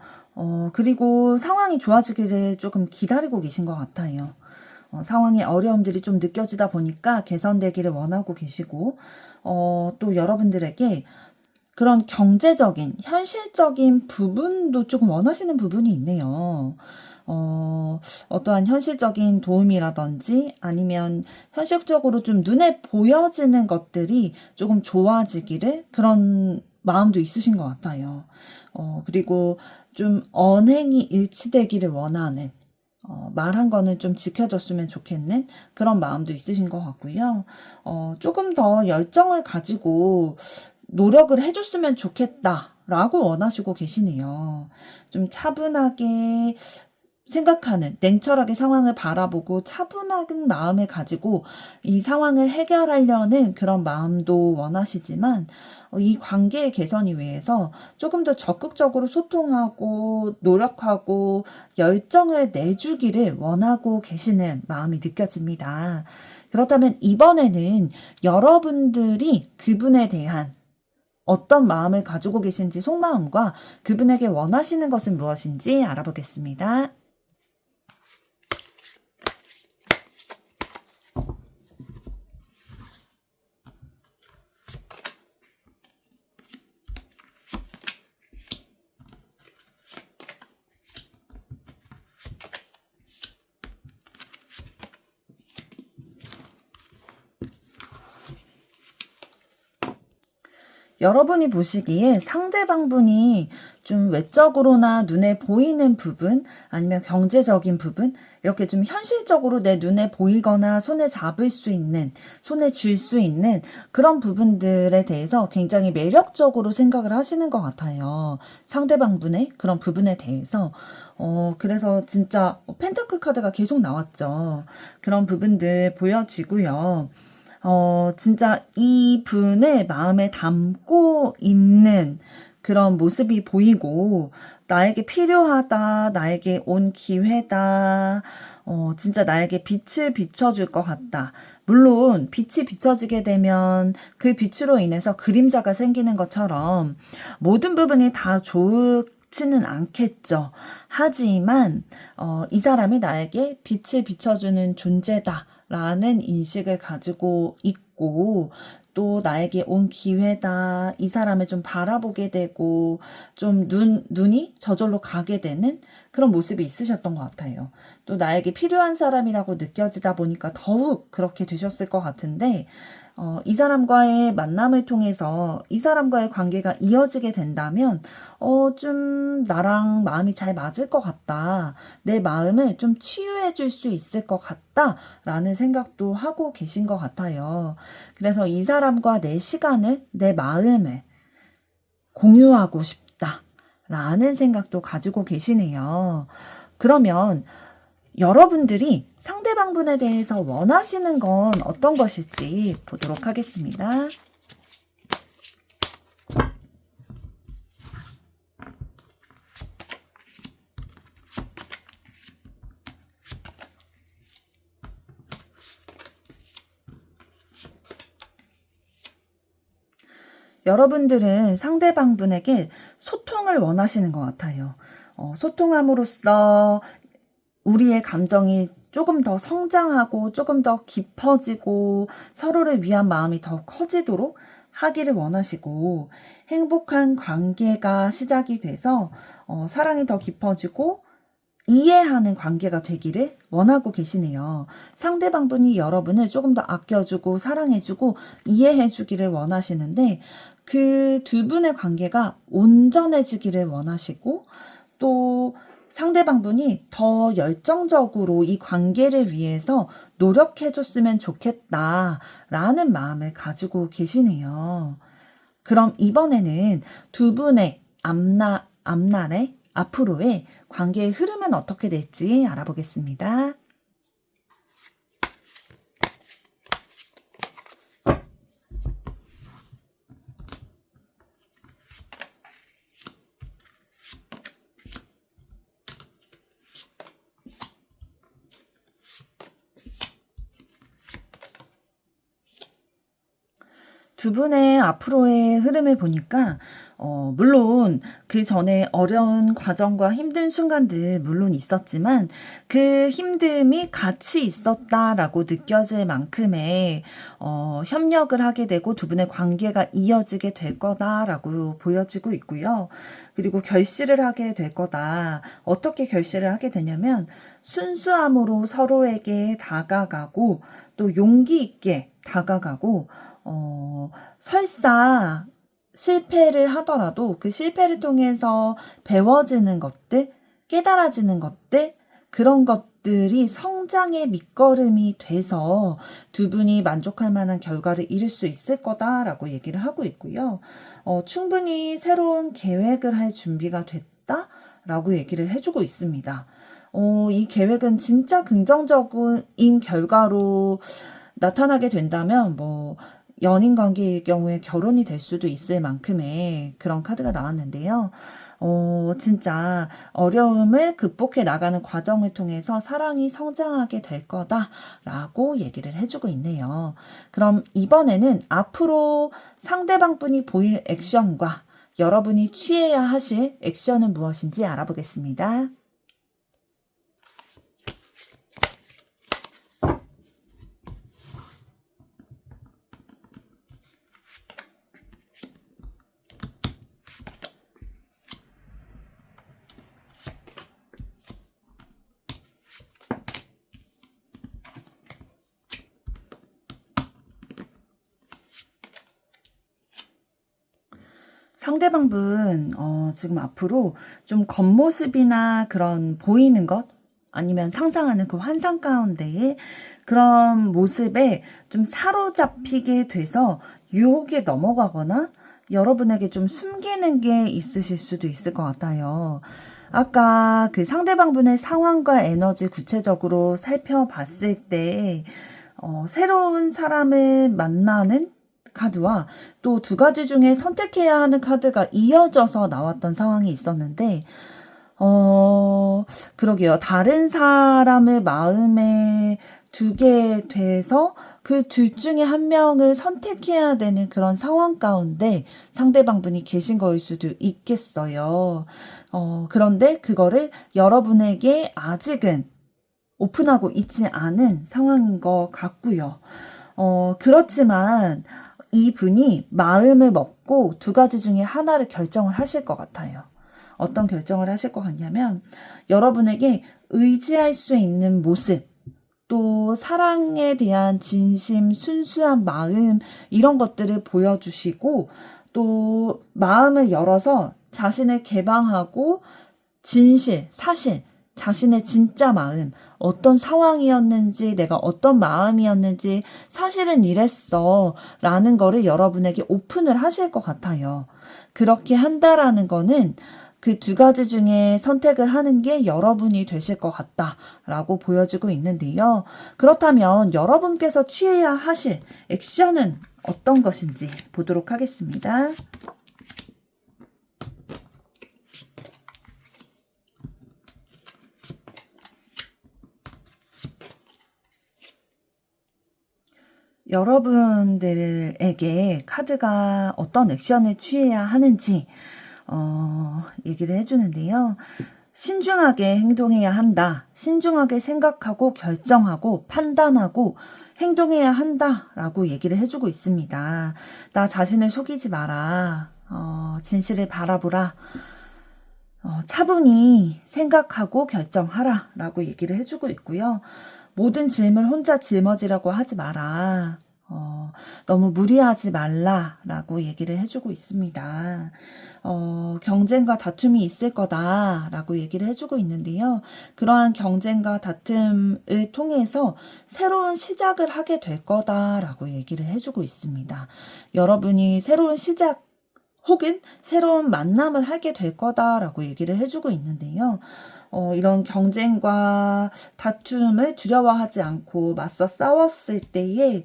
그리고 상황이 좋아지기를 조금 기다리고 계신 것 같아요. 상황의 어려움들이 좀 느껴지다 보니까 개선되기를 원하고 계시고, 또 여러분들에게 그런 경제적인, 현실적인 부분도 조금 원하시는 부분이 있네요. 어떠한 현실적인 도움이라든지 아니면 현실적으로 좀 눈에 보여지는 것들이 조금 좋아지기를 그런 마음도 있으신 것 같아요. 그리고 좀 언행이 일치되기를 원하는, 말한 거는 좀 지켜줬으면 좋겠는 그런 마음도 있으신 것 같고요. 조금 더 열정을 가지고 노력을 해줬으면 좋겠다라고 원하시고 계시네요. 좀 차분하게 생각하는, 냉철하게 상황을 바라보고 차분한 마음을 가지고 이 상황을 해결하려는 그런 마음도 원하시지만, 이 관계의 개선이 위해서 조금 더 적극적으로 소통하고 노력하고 열정을 내주기를 원하고 계시는 마음이 느껴집니다. 그렇다면 이번에는 여러분들이 그분에 대한 어떤 마음을 가지고 계신지 속마음과 그분에게 원하시는 것은 무엇인지 알아보겠습니다. 여러분이 보시기에 상대방분이 좀 외적으로나 눈에 보이는 부분, 아니면 경제적인 부분, 이렇게 좀 현실적으로 내 눈에 보이거나 손에 잡을 수 있는, 손에 쥘 수 있는 그런 부분들에 대해서 굉장히 매력적으로 생각을 하시는 것 같아요. 상대방분의 그런 부분에 대해서. 그래서 진짜 펜타클 카드가 계속 나왔죠. 그런 부분들 보여지고요. 진짜 이분의 마음에 담고 있는 그런 모습이 보이고, 나에게 필요하다, 나에게 온 기회다, 진짜 나에게 빛을 비춰줄 것 같다. 물론, 빛이 비춰지게 되면 그 빛으로 인해서 그림자가 생기는 것처럼 모든 부분이 다 좋지는 않겠죠. 하지만, 이 사람이 나에게 빛을 비춰주는 존재다. 라는 인식을 가지고 있고, 또 나에게 온 기회다. 이 사람을 좀 바라보게 되고, 좀 눈이 저절로 가게 되는 그런 모습이 있으셨던 것 같아요. 또 나에게 필요한 사람이라고 느껴지다 보니까 더욱 그렇게 되셨을 것 같은데, 이 사람과의 만남을 통해서 이 사람과의 관계가 이어지게 된다면, 좀 나랑 마음이 잘 맞을 것 같다. 내 마음을 좀 치유해 줄 수 있을 것 같다. 라는 생각도 하고 계신 것 같아요. 그래서 이 사람과 내 시간을, 내 마음을 공유하고 싶다. 라는 생각도 가지고 계시네요. 그러면 여러분들이 상대방분에 대해서 원하시는 건 어떤 것일지 보도록 하겠습니다. 여러분들은 상대방분에게 소통을 원하시는 것 같아요. 소통함으로써 우리의 감정이 조금 더 성장하고 조금 더 깊어지고 서로를 위한 마음이 더 커지도록 하기를 원하시고, 행복한 관계가 시작이 돼서 사랑이 더 깊어지고 이해하는 관계가 되기를 원하고 계시네요. 상대방분이 여러분을 조금 더 아껴주고 사랑해주고 이해해주기를 원하시는데, 그 두 분의 관계가 온전해지기를 원하시고, 또 상대방분이 더 열정적으로 이 관계를 위해서 노력해줬으면 좋겠다라는 마음을 가지고 계시네요. 그럼 이번에는 두 분의 앞날의 앞으로의 관계의 흐름은 어떻게 될지 알아보겠습니다. 두 분의 앞으로의 흐름을 보니까, 물론 그 전에 어려운 과정과 힘든 순간들 물론 있었지만, 그 힘듦이 같이 있었다라고 느껴질 만큼의 협력을 하게 되고 두 분의 관계가 이어지게 될 거다라고 보여지고 있고요. 그리고 결실을 하게 될 거다. 어떻게 결실을 하게 되냐면, 순수함으로 서로에게 다가가고 또 용기 있게 다가가고, 설사 실패를 하더라도 그 실패를 통해서 배워지는 것들, 깨달아지는 것들, 그런 것들이 성장의 밑거름이 돼서 두 분이 만족할 만한 결과를 이룰 수 있을 거다라고 얘기를 하고 있고요. 충분히 새로운 계획을 할 준비가 됐다라고 얘기를 해주고 있습니다. 이 계획은 진짜 긍정적인 결과로 나타나게 된다면, 연인 관계의 경우에 결혼이 될 수도 있을 만큼의 그런 카드가 나왔는데요. 진짜 어려움을 극복해 나가는 과정을 통해서 사랑이 성장하게 될 거다라고 얘기를 해주고 있네요. 그럼 이번에는 앞으로 상대방분이 보일 액션과 여러분이 취해야 하실 액션은 무엇인지 알아보겠습니다. 상대방분, 지금 앞으로 좀 겉모습이나 그런 보이는 것, 아니면 상상하는 그 환상 가운데에 그런 모습에 좀 사로잡히게 돼서 유혹에 넘어가거나 여러분에게 좀 숨기는 게 있으실 수도 있을 것 같아요. 아까 그 상대방분의 상황과 에너지 구체적으로 살펴봤을 때, 새로운 사람을 만나는 카드와 또 두 가지 중에 선택해야 하는 카드가 이어져서 나왔던 상황이 있었는데, 그러게요. 다른 사람의 마음에 두게 돼서 그 둘 중에 한 명을 선택해야 되는 그런 상황 가운데 상대방분이 계신 거일 수도 있겠어요. 그런데 그거를 여러분에게 아직은 오픈하고 있지 않은 상황인 것 같고요. 그렇지만 이분이 마음을 먹고 두 가지 중에 하나를 결정을 하실 것 같아요. 어떤 결정을 하실 것 같냐면 여러분에게 의지할 수 있는 모습, 또 사랑에 대한 진심, 순수한 마음 이런 것들을 보여주시고 또 마음을 열어서 자신을 개방하고 진실, 사실, 자신의 진짜 마음, 어떤 상황이었는지, 내가 어떤 마음이었는지, 사실은 이랬어. 라는 거를 여러분에게 오픈을 하실 것 같아요. 그렇게 한다라는 거는 그 두 가지 중에 선택을 하는 게 여러분이 되실 것 같다라고 보여지고 있는데요. 그렇다면 여러분께서 취해야 하실 액션은 어떤 것인지 보도록 하겠습니다. 여러분들에게 카드가 어떤 액션을 취해야 하는지 얘기를 해주는데요. 신중하게 행동해야 한다. 신중하게 생각하고 결정하고 판단하고 행동해야 한다라고 얘기를 해주고 있습니다. 나 자신을 속이지 마라. 진실을 바라보라. 차분히 생각하고 결정하라 라고 얘기를 해주고 있고요. 모든 짐을 혼자 짊어지라고 하지 마라. 너무 무리하지 말라라고 얘기를 해주고 있습니다. 경쟁과 다툼이 있을 거다라고 얘기를 해주고 있는데요. 그러한 경쟁과 다툼을 통해서 새로운 시작을 하게 될 거다라고 얘기를 해주고 있습니다. 여러분이 새로운 시작 혹은 새로운 만남을 하게 될 거다라고 얘기를 해주고 있는데요. 이런 경쟁과 다툼을 두려워하지 않고 맞서 싸웠을 때에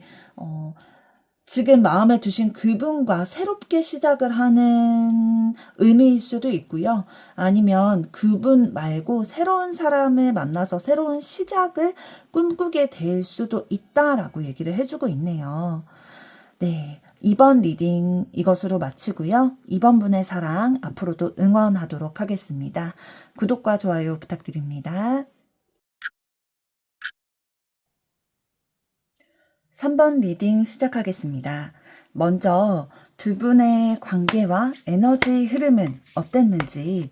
지금 마음에 두신 그분과 새롭게 시작을 하는 의미일 수도 있고요. 아니면 그분 말고 새로운 사람을 만나서 새로운 시작을 꿈꾸게 될 수도 있다라고 얘기를 해주고 있네요. 네, 이번 리딩 이것으로 마치고요. 이번 분의 사랑 앞으로도 응원하도록 하겠습니다. 구독과 좋아요 부탁드립니다. 3번 리딩 시작하겠습니다. 먼저 두 분의 관계와 에너지 흐름은 어땠는지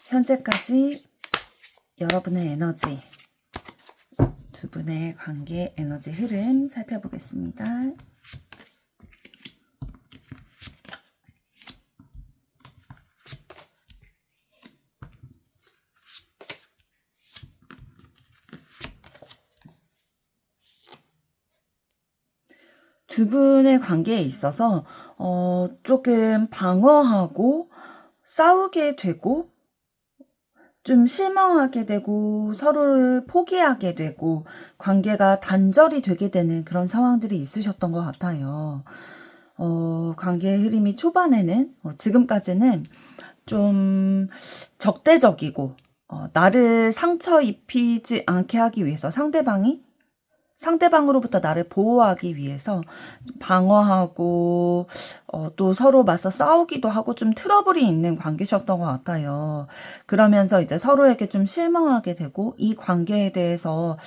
현재까지 여러분의 에너지, 두 분의 관계 에너지 흐름 살펴보겠습니다. 두 분의 관계에 있어서 조금 방어하고 싸우게 되고 좀 실망하게 되고 서로를 포기하게 되고 관계가 단절이 되게 되는 그런 상황들이 있으셨던 것 같아요. 관계의 흐름이 초반에는 지금까지는 좀 적대적이고 나를 상처 입히지 않게 하기 위해서 상대방으로부터 나를 보호하기 위해서 방어하고 또 서로 맞서 싸우기도 하고 좀 트러블이 있는 관계셨던 것 같아요. 그러면서 이제 서로에게 좀 실망하게 되고 이 관계에 대해서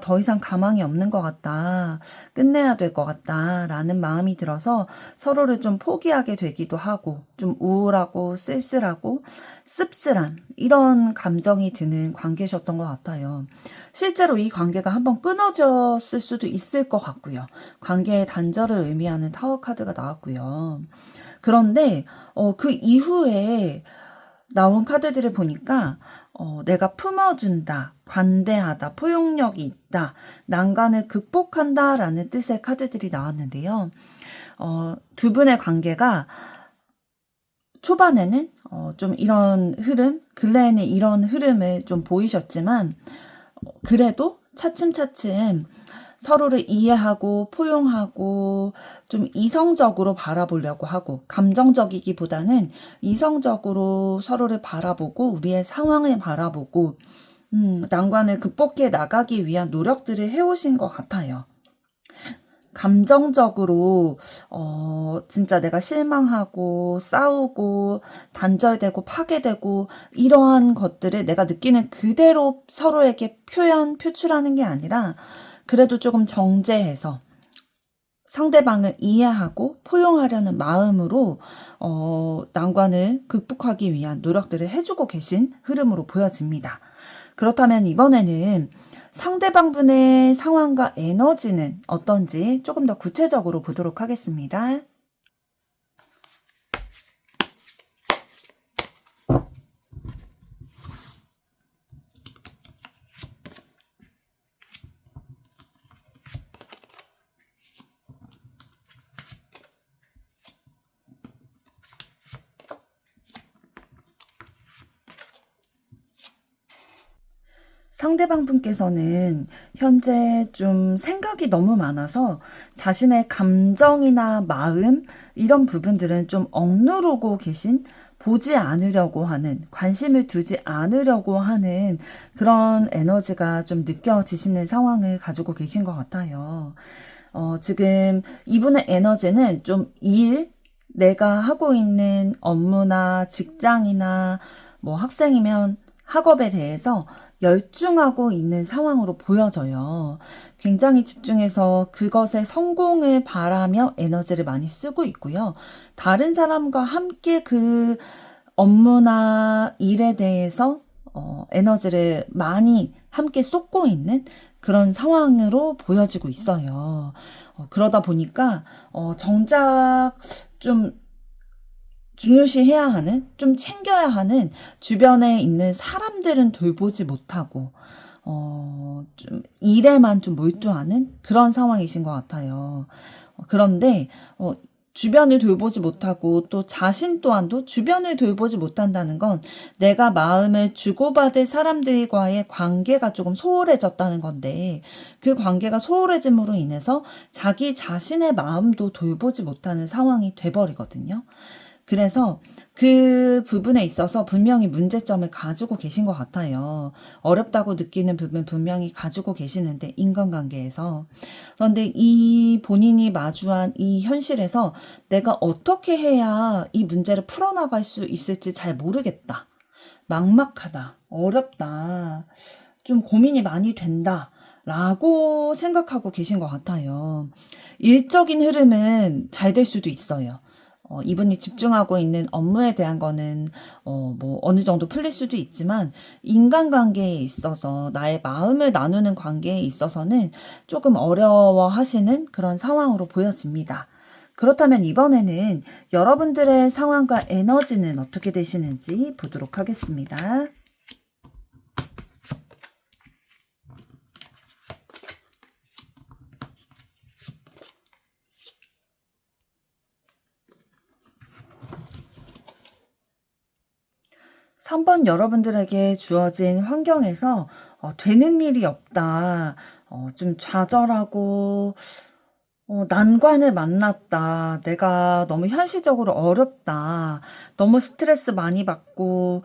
더 이상 가망이 없는 것 같다. 끝내야 될 것 같다. 라는 마음이 들어서 서로를 좀 포기하게 되기도 하고 좀 우울하고 쓸쓸하고 씁쓸한 이런 감정이 드는 관계셨던 것 같아요. 실제로 이 관계가 한번 끊어져 느꼈을 수도 있을 것 같고요. 관계의 단절을 의미하는 타워 카드가 나왔고요. 그런데 그 이후에 나온 카드들을 보니까 내가 품어준다, 관대하다, 포용력이 있다, 난관을 극복한다 라는 뜻의 카드들이 나왔는데요. 두 분의 관계가 초반에는 좀 이런 흐름, 근래에는 이런 흐름을 좀 보이셨지만 그래도 차츰차츰 서로를 이해하고 포용하고 좀 이성적으로 바라보려고 하고 감정적이기보다는 이성적으로 서로를 바라보고 우리의 상황을 바라보고 난관을 극복해 나가기 위한 노력들을 해오신 것 같아요. 감정적으로 진짜 내가 실망하고 싸우고 단절되고 파괴되고 이러한 것들을 내가 느끼는 그대로 서로에게 표출하는 게 아니라 그래도 조금 정제해서 상대방을 이해하고 포용하려는 마음으로 난관을 극복하기 위한 노력들을 해주고 계신 흐름으로 보여집니다. 그렇다면 이번에는 상대방 분의 상황과 에너지는 어떤지 조금 더 구체적으로 보도록 하겠습니다. 상대방 분께서는 현재 좀 생각이 너무 많아서 자신의 감정이나 마음 이런 부분들은 좀 억누르고 계신, 보지 않으려고 하는, 관심을 두지 않으려고 하는 그런 에너지가 좀 느껴지시는 상황을 가지고 계신 것 같아요. 지금 이분의 에너지는 좀 내가 하고 있는 업무나 직장이나 뭐 학생이면 학업에 대해서 열중하고 있는 상황으로 보여져요. 굉장히 집중해서 그것의 성공을 바라며 에너지를 많이 쓰고 있고요. 다른 사람과 함께 그 업무나 일에 대해서 에너지를 많이 함께 쏟고 있는 그런 상황으로 보여지고 있어요. 그러다 보니까 정작 좀 중요시해야 하는, 좀 챙겨야 하는 주변에 있는 사람들은 돌보지 못하고 좀 일에만 좀 몰두하는 그런 상황이신 것 같아요. 그런데 주변을 돌보지 못하고 또 자신 또한도 주변을 돌보지 못한다는 건 내가 마음을 주고받을 사람들과의 관계가 조금 소홀해졌다는 건데, 그 관계가 소홀해짐으로 인해서 자기 자신의 마음도 돌보지 못하는 상황이 돼버리거든요. 그래서 그 부분에 있어서 분명히 문제점을 가지고 계신 것 같아요. 어렵다고 느끼는 부분 분명히 가지고 계시는데, 인간관계에서. 그런데 이 본인이 마주한 이 현실에서 내가 어떻게 해야 이 문제를 풀어나갈 수 있을지 잘 모르겠다. 막막하다. 어렵다. 좀 고민이 많이 된다. 라고 생각하고 계신 것 같아요. 일적인 흐름은 잘 될 수도 있어요. 이분이 집중하고 있는 업무에 대한 거는 뭐 어느 정도 풀릴 수도 있지만, 인간관계에 있어서 나의 마음을 나누는 관계에 있어서는 조금 어려워하시는 그런 상황으로 보여집니다. 그렇다면 이번에는 여러분들의 상황과 에너지는 어떻게 되시는지 보도록 하겠습니다. 3번 여러분들에게 주어진 환경에서 되는 일이 없다. 좀 좌절하고 난관을 만났다. 내가 너무 현실적으로 어렵다. 너무 스트레스 많이 받고,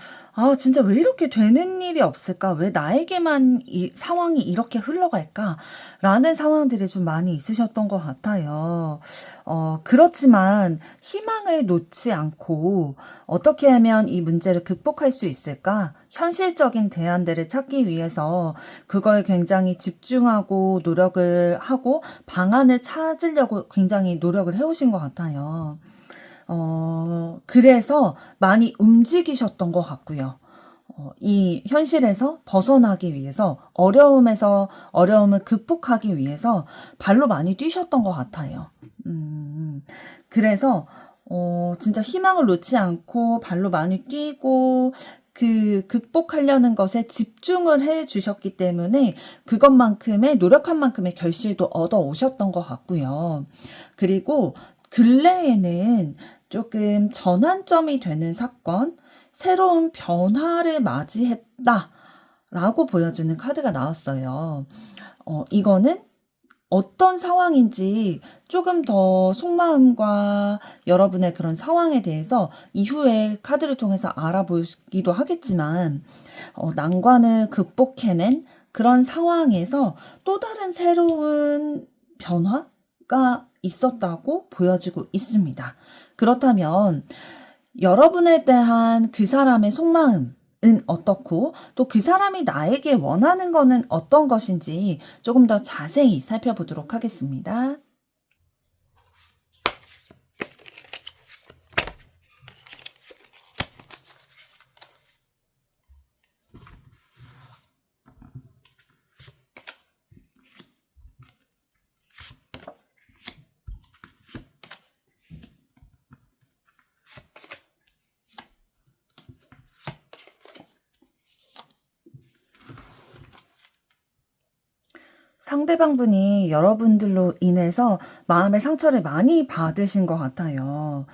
진짜 왜 이렇게 되는 일이 없을까? 왜 나에게만 이 상황이 이렇게 흘러갈까? 라는 상황들이 좀 많이 있으셨던 것 같아요. 그렇지만 희망을 놓지 않고 어떻게 하면 이 문제를 극복할 수 있을까? 현실적인 대안들을 찾기 위해서 그거에 굉장히 집중하고 노력을 하고 방안을 찾으려고 굉장히 노력을 해오신 것 같아요. 그래서 많이 움직이셨던 것 같고요. 이 현실에서 벗어나기 위해서 어려움을 극복하기 위해서 발로 많이 뛰셨던 것 같아요. 그래서 진짜 희망을 놓지 않고 발로 많이 뛰고 그 극복하려는 것에 집중을 해 주셨기 때문에 그것만큼의 노력한 만큼의 결실도 얻어 오셨던 것 같고요. 그리고 근래에는 조금 전환점이 되는 사건, 새로운 변화를 맞이했다 라고 보여지는 카드가 나왔어요. 이거는 어떤 상황인지 조금 더 속마음과 여러분의 그런 상황에 대해서 이후에 카드를 통해서 알아보기도 하겠지만, 난관을 극복해낸 그런 상황에서 또 다른 새로운 변화가 있었다고 보여지고 있습니다. 그렇다면 여러분에 대한 그 사람의 속마음은 어떻고 또 그 사람이 나에게 원하는 거는 어떤 것인지 조금 더 자세히 살펴보도록 하겠습니다. 상대방분이 여러분들로 인해서 마음의 상처를 많이 받으신 것 같아요.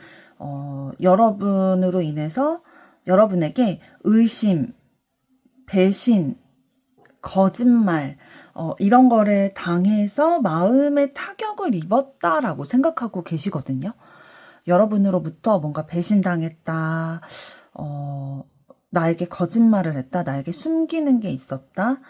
여러분으로 인해서 여러분에게 의심, 배신, 거짓말, 이런 거를 당해서 마음의 타격을 입었다라고 생각하고 계시거든요. 여러분으로부터 뭔가 배신당했다, 나에게 거짓말을 했다, 나에게 숨기는 게 있었다,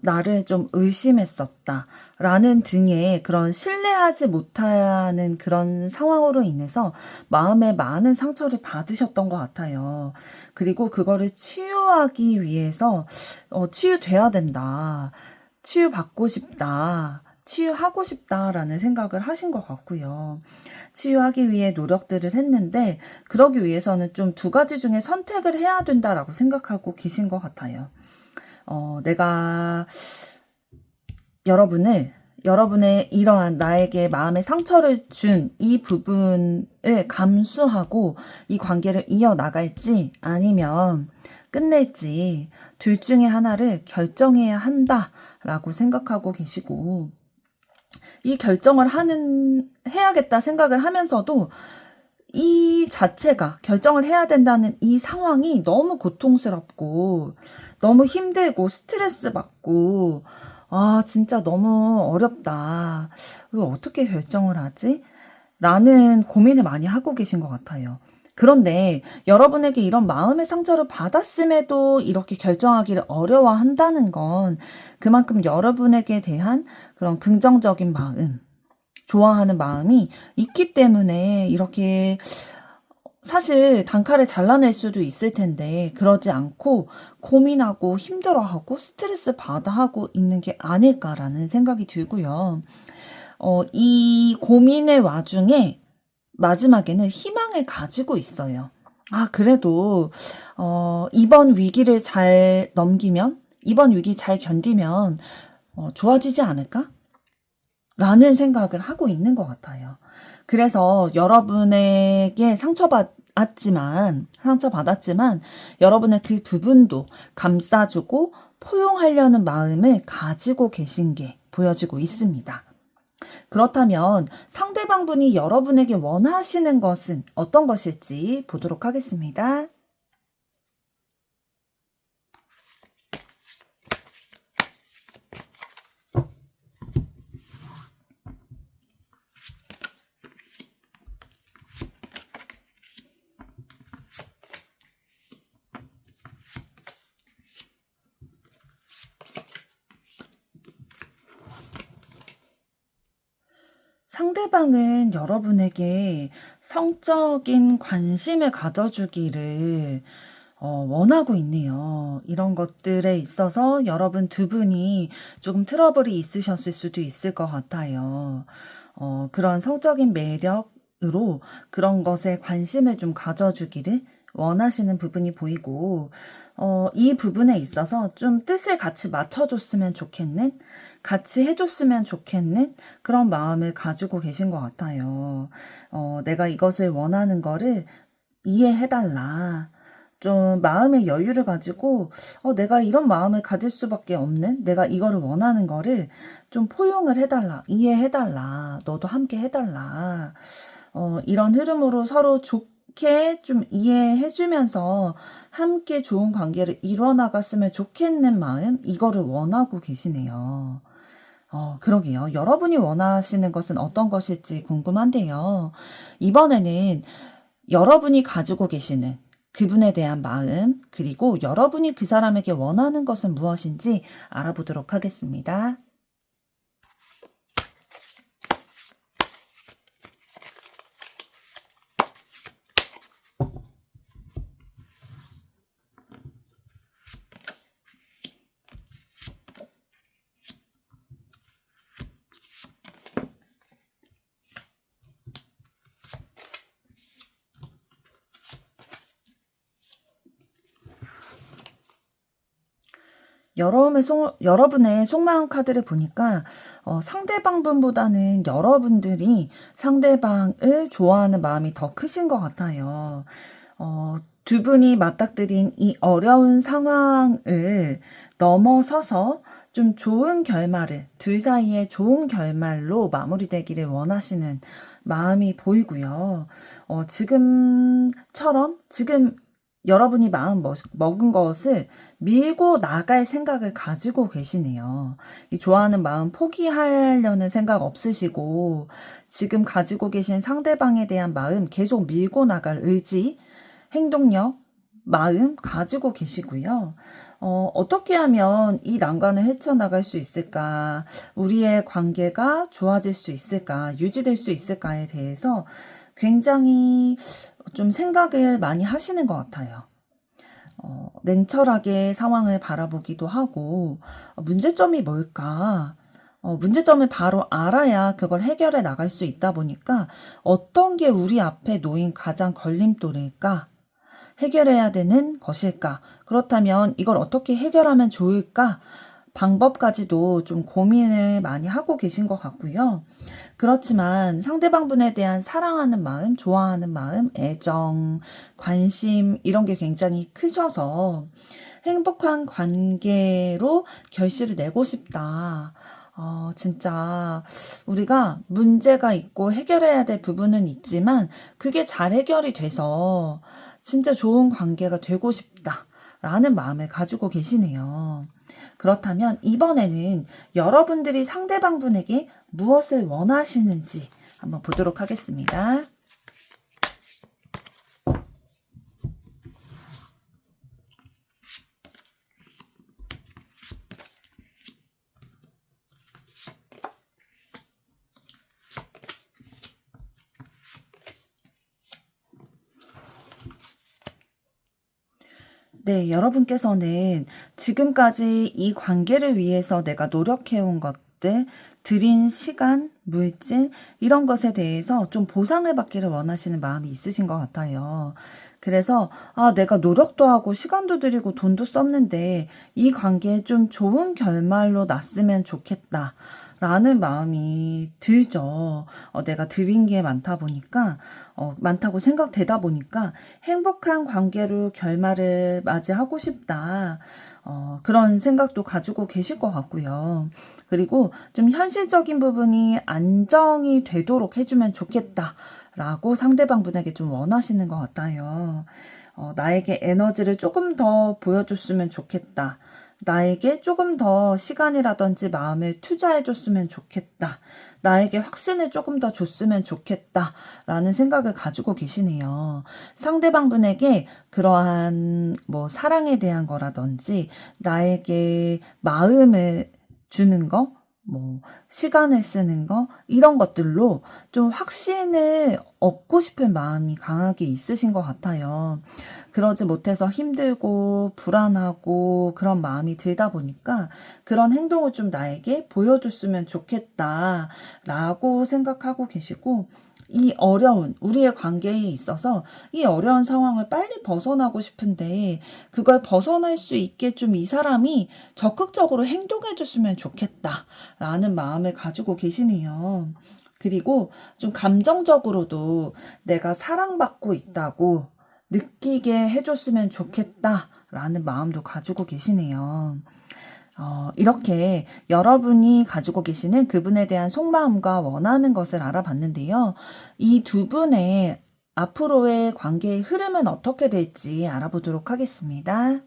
나를 좀 의심했었다 라는 등의 그런 신뢰하지 못하는 그런 상황으로 인해서 마음에 많은 상처를 받으셨던 것 같아요. 그리고 그거를 치유하기 위해서 치유돼야 된다, 치유받고 싶다, 치유하고 싶다라는 생각을 하신 것 같고요. 치유하기 위해 노력들을 했는데 그러기 위해서는 좀 두 가지 중에 선택을 해야 된다라고 생각하고 계신 것 같아요. 내가 여러분의 이러한 나에게 마음의 상처를 준 이 부분을 감수하고 이 관계를 이어나갈지 아니면 끝낼지 둘 중에 하나를 결정해야 한다라고 생각하고 계시고, 이 결정을 해야겠다 생각을 하면서도 이 자체가 결정을 해야 된다는 이 상황이 너무 고통스럽고 너무 힘들고 스트레스 받고, 진짜 너무 어렵다. 이거 어떻게 결정을 하지? 라는 고민을 많이 하고 계신 것 같아요. 그런데 여러분에게 이런 마음의 상처를 받았음에도 이렇게 결정하기를 어려워한다는 건 그만큼 여러분에게 대한 그런 긍정적인 마음, 좋아하는 마음이 있기 때문에 이렇게 사실 단칼에 잘라낼 수도 있을 텐데 그러지 않고 고민하고 힘들어하고 스트레스 받아 하고 있는 게 아닐까라는 생각이 들고요. 이 고민의 와중에 마지막에는 희망을 가지고 있어요. 그래도 이번 위기를 잘 넘기면, 이번 위기 잘 견디면 좋아지지 않을까? 라는 생각을 하고 있는 것 같아요. 그래서 여러분에게 상처받았지만 여러분의 그 부분도 감싸주고 포용하려는 마음을 가지고 계신 게 보여지고 있습니다. 그렇다면 상대방분이 여러분에게 원하시는 것은 어떤 것일지 보도록 하겠습니다. 상대방은 여러분에게 성적인 관심을 가져주기를 원하고 있네요. 이런 것들에 있어서 여러분 두 분이 조금 트러블이 있으셨을 수도 있을 것 같아요. 그런 성적인 매력으로 그런 것에 관심을 좀 가져주기를 원하시는 부분이 보이고, 이 부분에 있어서 좀 뜻을 같이 맞춰줬으면 좋겠는, 같이 해줬으면 좋겠는 그런 마음을 가지고 계신 것 같아요. 내가 이것을 원하는 거를 이해해달라. 좀 마음의 여유를 가지고 내가 이런 마음을 가질 수밖에 없는, 내가 이거를 원하는 거를 좀 포용을 해달라, 이해해달라, 너도 함께 해달라. 이런 흐름으로 서로 좋게 좀 이해해주면서 함께 좋은 관계를 이뤄나갔으면 좋겠는 마음, 이거를 원하고 계시네요. 그러게요. 여러분이 원하시는 것은 어떤 것일지 궁금한데요. 이번에는 여러분이 가지고 계시는 그분에 대한 마음, 그리고 여러분이 그 사람에게 원하는 것은 무엇인지 알아보도록 하겠습니다. 여러분의 속마음 카드를 보니까 상대방 분보다는 여러분들이 상대방을 좋아하는 마음이 더 크신 것 같아요. 두 분이 맞닥뜨린 이 어려운 상황을 넘어서서 좀 좋은 결말을, 둘 사이에 좋은 결말로 마무리되기를 원하시는 마음이 보이고요. 지금 여러분이 마음 먹은 것을 밀고 나갈 생각을 가지고 계시네요. 이 좋아하는 마음 포기하려는 생각 없으시고, 지금 가지고 계신 상대방에 대한 마음 계속 밀고 나갈 의지, 행동력, 마음 가지고 계시고요. 어떻게 하면 이 난관을 헤쳐나갈 수 있을까? 우리의 관계가 좋아질 수 있을까? 유지될 수 있을까에 대해서 굉장히 좀 생각을 많이 하시는 것 같아요. 냉철하게 상황을 바라보기도 하고, 문제점이 뭘까? 문제점을 바로 알아야 그걸 해결해 나갈 수 있다 보니까 어떤 게 우리 앞에 놓인 가장 걸림돌일까? 해결해야 되는 것일까? 그렇다면 이걸 어떻게 해결하면 좋을까? 방법까지도 좀 고민을 많이 하고 계신 것 같고요. 그렇지만 상대방분에 대한 사랑하는 마음, 좋아하는 마음, 애정, 관심 이런 게 굉장히 크셔서 행복한 관계로 결실을 내고 싶다. 진짜 우리가 문제가 있고 해결해야 될 부분은 있지만 그게 잘 해결이 돼서 진짜 좋은 관계가 되고 싶다라는 마음을 가지고 계시네요. 그렇다면 이번에는 여러분들이 상대방 분에게 무엇을 원하시는지 한번 보도록 하겠습니다. 네, 여러분께서는 지금까지 이 관계를 위해서 내가 노력해온 것들, 들인 시간, 물질, 이런 것에 대해서 좀 보상을 받기를 원하시는 마음이 있으신 것 같아요. 그래서, 내가 노력도 하고 시간도 들이고 돈도 썼는데 이 관계에 좀 좋은 결말로 났으면 좋겠다. 라는 마음이 들죠. 내가 들인 게 많다 보니까, 많다고 생각되다 보니까 행복한 관계로 결말을 맞이하고 싶다. 그런 생각도 가지고 계실 것 같고요. 그리고 좀 현실적인 부분이 안정이 되도록 해주면 좋겠다. 라고 상대방 분에게 좀 원하시는 것 같아요. 나에게 에너지를 조금 더 보여줬으면 좋겠다. 나에게 조금 더 시간이라든지 마음을 투자해줬으면 좋겠다. 나에게 확신을 조금 더 줬으면 좋겠다. 라는 생각을 가지고 계시네요. 상대방 분에게 그러한 사랑에 대한 거라든지 나에게 마음을 주는 거, 시간을 쓰는 거, 이런 것들로 좀 확신을 얻고 싶은 마음이 강하게 있으신 것 같아요. 그러지 못해서 힘들고 불안하고 그런 마음이 들다 보니까 그런 행동을 좀 나에게 보여줬으면 좋겠다라고 생각하고 계시고, 이 어려운 우리의 관계에 있어서 이 어려운 상황을 빨리 벗어나고 싶은데 그걸 벗어날 수 있게 좀 이 사람이 적극적으로 행동해 줬으면 좋겠다라는 마음을 가지고 계시네요. 그리고 좀 감정적으로도 내가 사랑받고 있다고 느끼게 해줬으면 좋겠다라는 마음도 가지고 계시네요. 이렇게 여러분이 가지고 계시는 그분에 대한 속마음과 원하는 것을 알아봤는데요. 이 두 분의 앞으로의 관계의 흐름은 어떻게 될지 알아보도록 하겠습니다.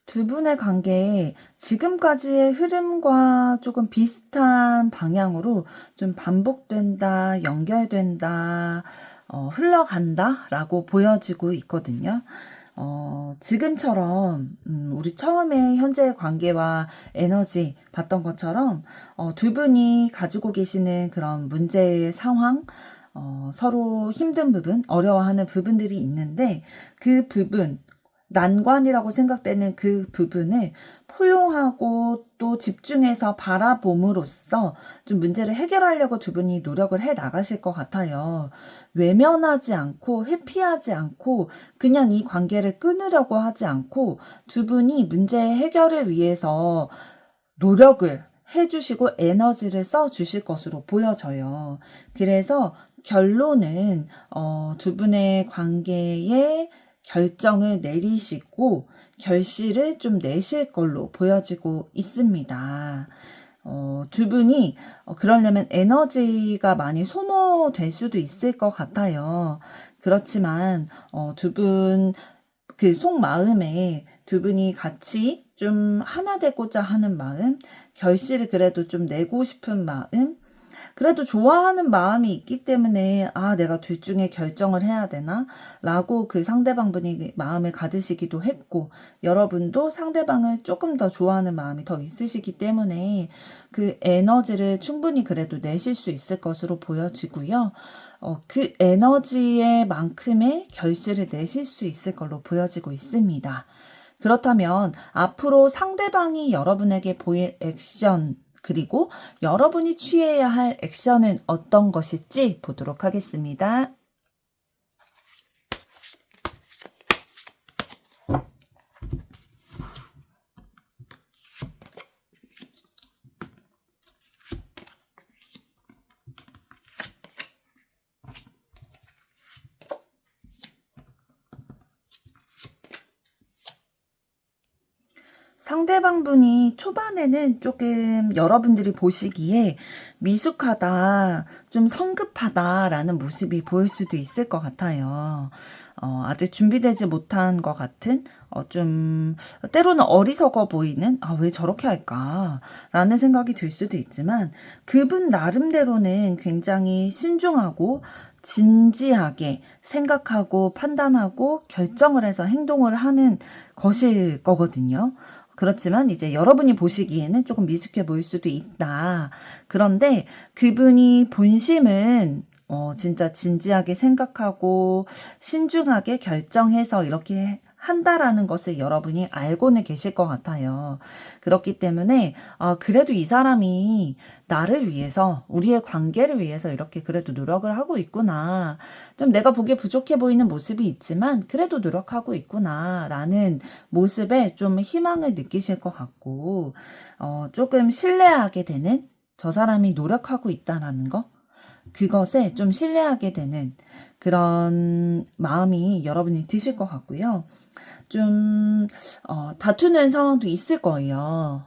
두 분의 관계에 지금까지의 흐름과 조금 비슷한 방향으로 좀 반복된다, 연결된다, 흘러간다 라고 보여지고 있거든요. 지금처럼, 우리 처음에 현재의 관계와 에너지 봤던 것처럼, 두 분이 가지고 계시는 그런 문제의 상황, 서로 힘든 부분, 어려워하는 부분들이 있는데, 그 부분, 난관이라고 생각되는 그 부분을 포용하고 또 집중해서 바라봄으로써 좀 문제를 해결하려고 두 분이 노력을 해 나가실 것 같아요. 외면하지 않고 회피하지 않고 그냥 이 관계를 끊으려고 하지 않고 두 분이 문제 해결을 위해서 노력을 해주시고 에너지를 써주실 것으로 보여져요. 그래서 결론은 두 분의 관계에 결정을 내리시고 결실을 좀 내실 걸로 보여지고 있습니다. 두 분이 그러려면 에너지가 많이 소모될 수도 있을 것 같아요. 그렇지만 두 분 그 속마음에 두 분이 같이 좀 하나 되고자 하는 마음, 결실을 그래도 좀 내고 싶은 마음, 그래도 좋아하는 마음이 있기 때문에 내가 둘 중에 결정을 해야 되나? 라고 그 상대방분이 마음을 가지시기도 했고 여러분도 상대방을 조금 더 좋아하는 마음이 더 있으시기 때문에 그 에너지를 충분히 그래도 내실 수 있을 것으로 보여지고요. 그 에너지에 만큼의 결실을 내실 수 있을 걸로 보여지고 있습니다. 그렇다면 앞으로 상대방이 여러분에게 보일 액션 그리고 여러분이 취해야 할 액션은 어떤 것일지 보도록 하겠습니다. 상대방분이 초반에는 조금 여러분들이 보시기에 미숙하다, 좀 성급하다라는 모습이 보일 수도 있을 것 같아요. 아직 준비되지 못한 것 같은, 좀, 때로는 어리석어 보이는, 왜 저렇게 할까? 라는 생각이 들 수도 있지만, 그분 나름대로는 굉장히 신중하고, 진지하게 생각하고 판단하고 결정을 해서 행동을 하는 것일 거거든요. 그렇지만 이제 여러분이 보시기에는 조금 미숙해 보일 수도 있다. 그런데 그분이 본심은 진짜 진지하게 생각하고 신중하게 결정해서 이렇게 한다라는 것을 여러분이 알고는 계실 것 같아요. 그렇기 때문에 그래도 이 사람이 나를 위해서 우리의 관계를 위해서 이렇게 그래도 노력을 하고 있구나. 좀 내가 보기에 부족해 보이는 모습이 있지만 그래도 노력하고 있구나라는 모습에 좀 희망을 느끼실 것 같고 조금 신뢰하게 되는 저 사람이 노력하고 있다라는 거 그것에 좀 신뢰하게 되는 그런 마음이 여러분이 드실 것 같고요. 좀, 다투는 상황도 있을 거예요.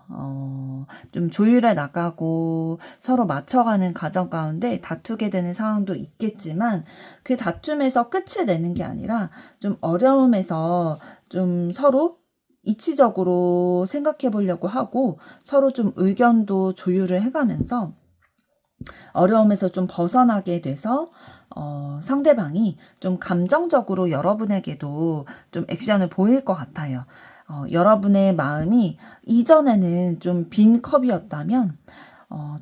좀 조율해 나가고 서로 맞춰가는 과정 가운데 다투게 되는 상황도 있겠지만 그 다툼에서 끝을 내는 게 아니라 좀 어려움에서 좀 서로 이치적으로 생각해 보려고 하고 서로 좀 의견도 조율을 해가면서 어려움에서 좀 벗어나게 돼서 상대방이 좀 감정적으로 여러분에게도 좀 액션을 보일 것 같아요. 여러분의 마음이 이전에는 좀 빈 컵이었다면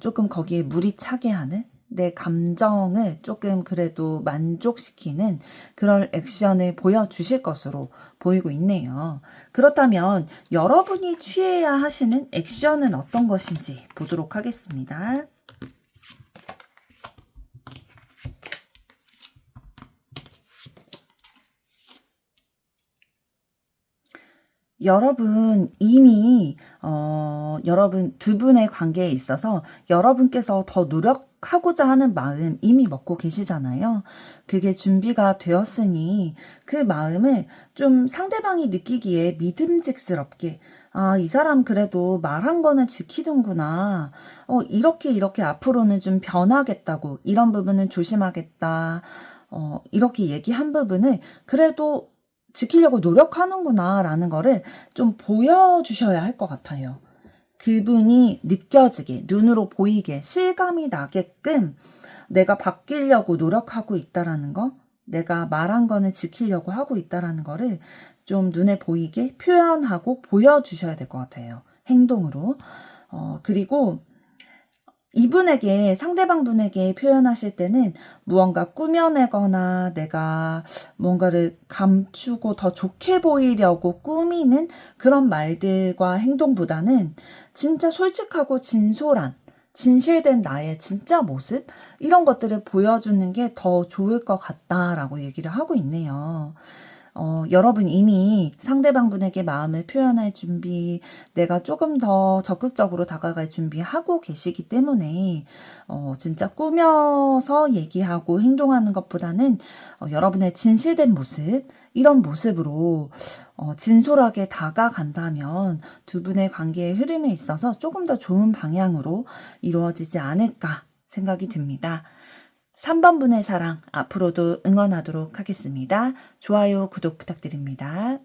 조금 거기에 물이 차게 하는 내 감정을 조금 그래도 만족시키는 그런 액션을 보여주실 것으로 보이고 있네요. 그렇다면 여러분이 취해야 하시는 액션은 어떤 것인지 보도록 하겠습니다. 여러분 이미 여러분 두 분의 관계에 있어서 여러분께서 더 노력하고자 하는 마음 이미 먹고 계시잖아요. 그게 준비가 되었으니 그 마음을 좀 상대방이 느끼기에 믿음직스럽게 이 사람 그래도 말한 거는 지키는구나. 이렇게 앞으로는 좀 변하겠다고 이런 부분은 조심하겠다. 이렇게 얘기한 부분을 그래도 지키려고 노력하는구나 라는 거를 좀 보여주셔야 할 것 같아요. 그분이 느껴지게, 눈으로 보이게, 실감이 나게끔 내가 바뀌려고 노력하고 있다라는 거, 내가 말한 거는 지키려고 하고 있다라는 거를 좀 눈에 보이게 표현하고 보여주셔야 될 것 같아요. 행동으로. 그리고 이분에게, 상대방 분에게 표현하실 때는 무언가 꾸며내거나 내가 뭔가를 감추고 더 좋게 보이려고 꾸미는 그런 말들과 행동보다는 진짜 솔직하고 진솔한, 진실된 나의 진짜 모습? 이런 것들을 보여주는 게 더 좋을 것 같다라고 얘기를 하고 있네요. 여러분 이미 상대방 분에게 마음을 표현할 준비, 내가 조금 더 적극적으로 다가갈 준비하고 계시기 때문에, 진짜 꾸며서 얘기하고 행동하는 것보다는, 여러분의 진실된 모습, 이런 모습으로, 진솔하게 다가간다면 두 분의 관계의 흐름에 있어서 조금 더 좋은 방향으로 이루어지지 않을까 생각이 듭니다. 3번 분의 사랑 앞으로도 응원하도록 하겠습니다. 좋아요, 구독 부탁드립니다.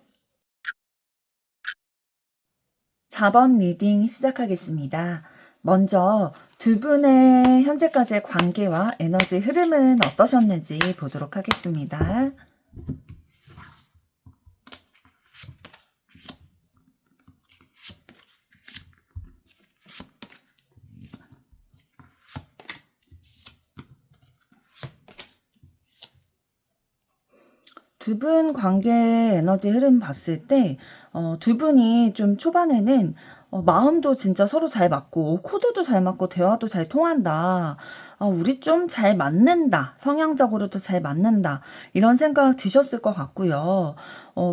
4번 리딩 시작하겠습니다. 먼저 두 분의 현재까지의 관계와 에너지 흐름은 어떠셨는지 보도록 하겠습니다. 두 분 관계 에너지 흐름 봤을 때, 두 분이 좀 초반에는 마음도 진짜 서로 잘 맞고, 코드도 잘 맞고, 대화도 잘 통한다. 우리 좀 잘 맞는다. 성향적으로도 잘 맞는다. 이런 생각 드셨을 것 같고요.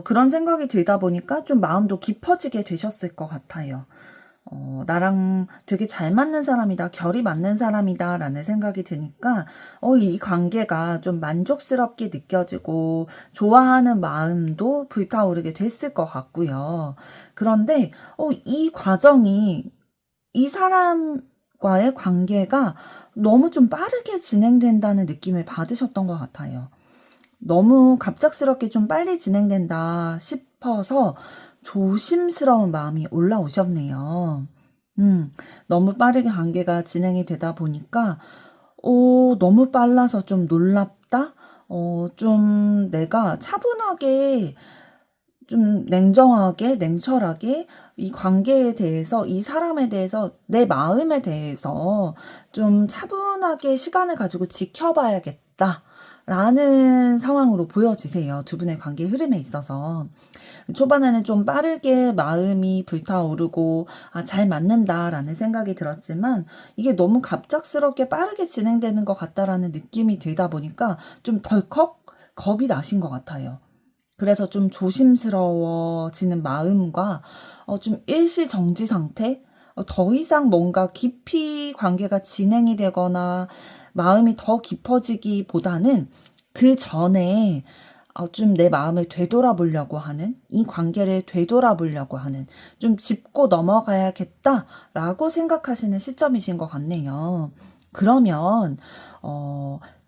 그런 생각이 들다 보니까 좀 마음도 깊어지게 되셨을 것 같아요. 나랑 되게 잘 맞는 사람이다, 결이 맞는 사람이다, 라는 생각이 드니까, 이 관계가 좀 만족스럽게 느껴지고, 좋아하는 마음도 불타오르게 됐을 것 같고요. 그런데, 이 과정이, 이 사람과의 관계가 너무 좀 빠르게 진행된다는 느낌을 받으셨던 것 같아요. 너무 갑작스럽게 좀 빨리 진행된다 싶어서 조심스러운 마음이 올라오셨네요. 너무 빠르게 관계가 진행이 되다 보니까, 너무 빨라서 좀 놀랍다? 좀 내가 차분하게, 좀 냉정하게, 냉철하게 이 관계에 대해서, 이 사람에 대해서, 내 마음에 대해서 좀 차분하게 시간을 가지고 지켜봐야겠다. 라는 상황으로 보여지세요. 두 분의 관계 흐름에 있어서. 초반에는 좀 빠르게 마음이 불타오르고, 잘 맞는다라는 생각이 들었지만, 이게 너무 갑작스럽게 빠르게 진행되는 것 같다라는 느낌이 들다 보니까 좀 덜컥 겁이 나신 것 같아요. 그래서 좀 조심스러워지는 마음과 좀 일시정지 상태? 더 이상 뭔가 깊이 관계가 진행이 되거나 마음이 더 깊어지기보다는 그 전에 좀 내 마음을 되돌아보려고 하는, 이 관계를 되돌아보려고 하는, 좀 짚고 넘어가야겠다라고 생각하시는 시점이신 것 같네요. 그러면,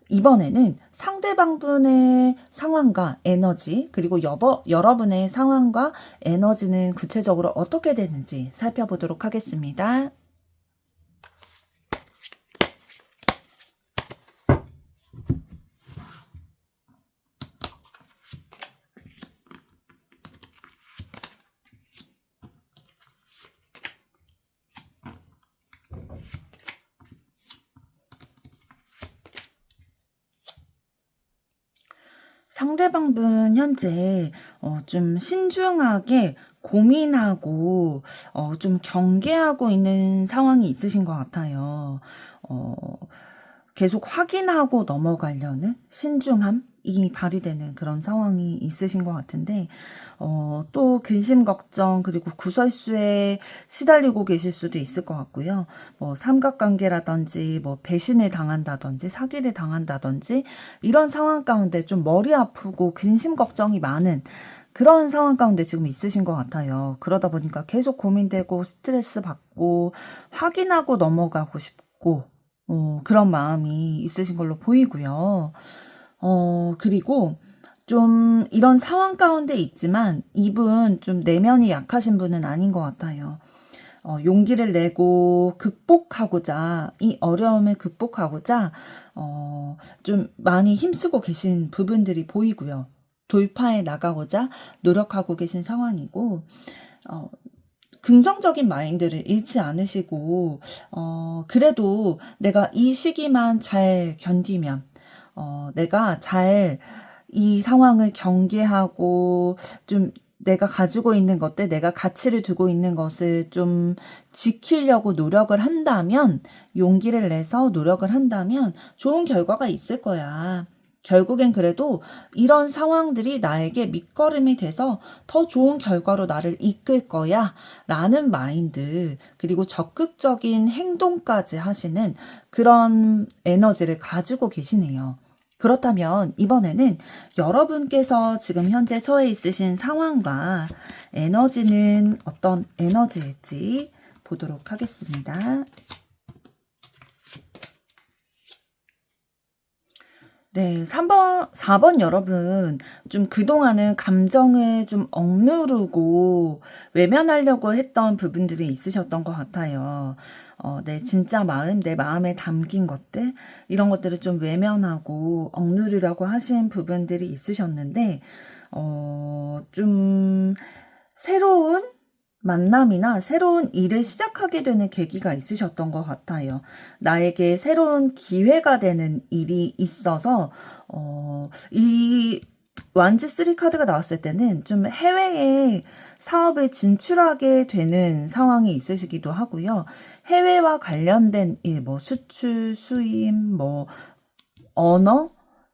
이번에는 상대방분의 상황과 에너지, 그리고 여러분의 상황과 에너지는 구체적으로 어떻게 되는지 살펴보도록 하겠습니다. 상대방분 현재 좀 신중하게 고민하고 좀 경계하고 있는 상황이 있으신 것 같아요. 어, 계속 확인하고 넘어가려는 신중함이 발휘되는 그런 상황이 있으신 것 같은데, 또 근심 걱정 그리고 구설수에 시달리고 계실 수도 있을 것 같고요. 뭐 삼각관계라든지 뭐 배신을 당한다든지 사기를 당한다든지 이런 상황 가운데 좀 머리 아프고 근심 걱정이 많은 그런 상황 가운데 지금 있으신 것 같아요. 그러다 보니까 계속 고민되고 스트레스 받고 확인하고 넘어가고 싶고 그런 마음이 있으신 걸로 보이고요. 그리고 좀 이런 상황 가운데 있지만 이분 좀 내면이 약하신 분은 아닌 것 같아요. 용기를 내고 극복하고자, 이 어려움을 극복하고자, 좀 많이 힘쓰고 계신 부분들이 보이고요. 돌파해 나가고자 노력하고 계신 상황이고, 어, 긍정적인 마인드를 잃지 않으시고, 그래도 내가 이 시기만 잘 견디면, 내가 잘 이 상황을 경계하고, 좀 내가 가지고 있는 것들, 내가 가치를 두고 있는 것을 좀 지키려고 노력을 한다면, 용기를 내서 노력을 한다면 좋은 결과가 있을 거야. 결국엔 그래도 이런 상황들이 나에게 밑거름이 돼서 더 좋은 결과로 나를 이끌 거야 라는 마인드, 그리고 적극적인 행동까지 하시는 그런 에너지를 가지고 계시네요. 그렇다면 이번에는 여러분께서 지금 현재 처해 있으신 상황과 에너지는 어떤 에너지일지 보도록 하겠습니다. 네, 4번 여러분, 좀 그동안은 감정을 좀 억누르고 외면하려고 했던 부분들이 있으셨던 것 같아요. 내 진짜 마음, 내 마음에 담긴 것들, 이런 것들을 좀 외면하고 억누르려고 하신 부분들이 있으셨는데, 좀 새로운 만남이나 새로운 일을 시작하게 되는 계기가 있으셨던 것 같아요. 나에게 새로운 기회가 되는 일이 있어서, 이 완지 3 카드가 나왔을 때는 좀 해외에 사업을 진출하게 되는 상황이 있으시기도 하고요. 해외와 관련된 일, 뭐 수출, 수입, 뭐 언어,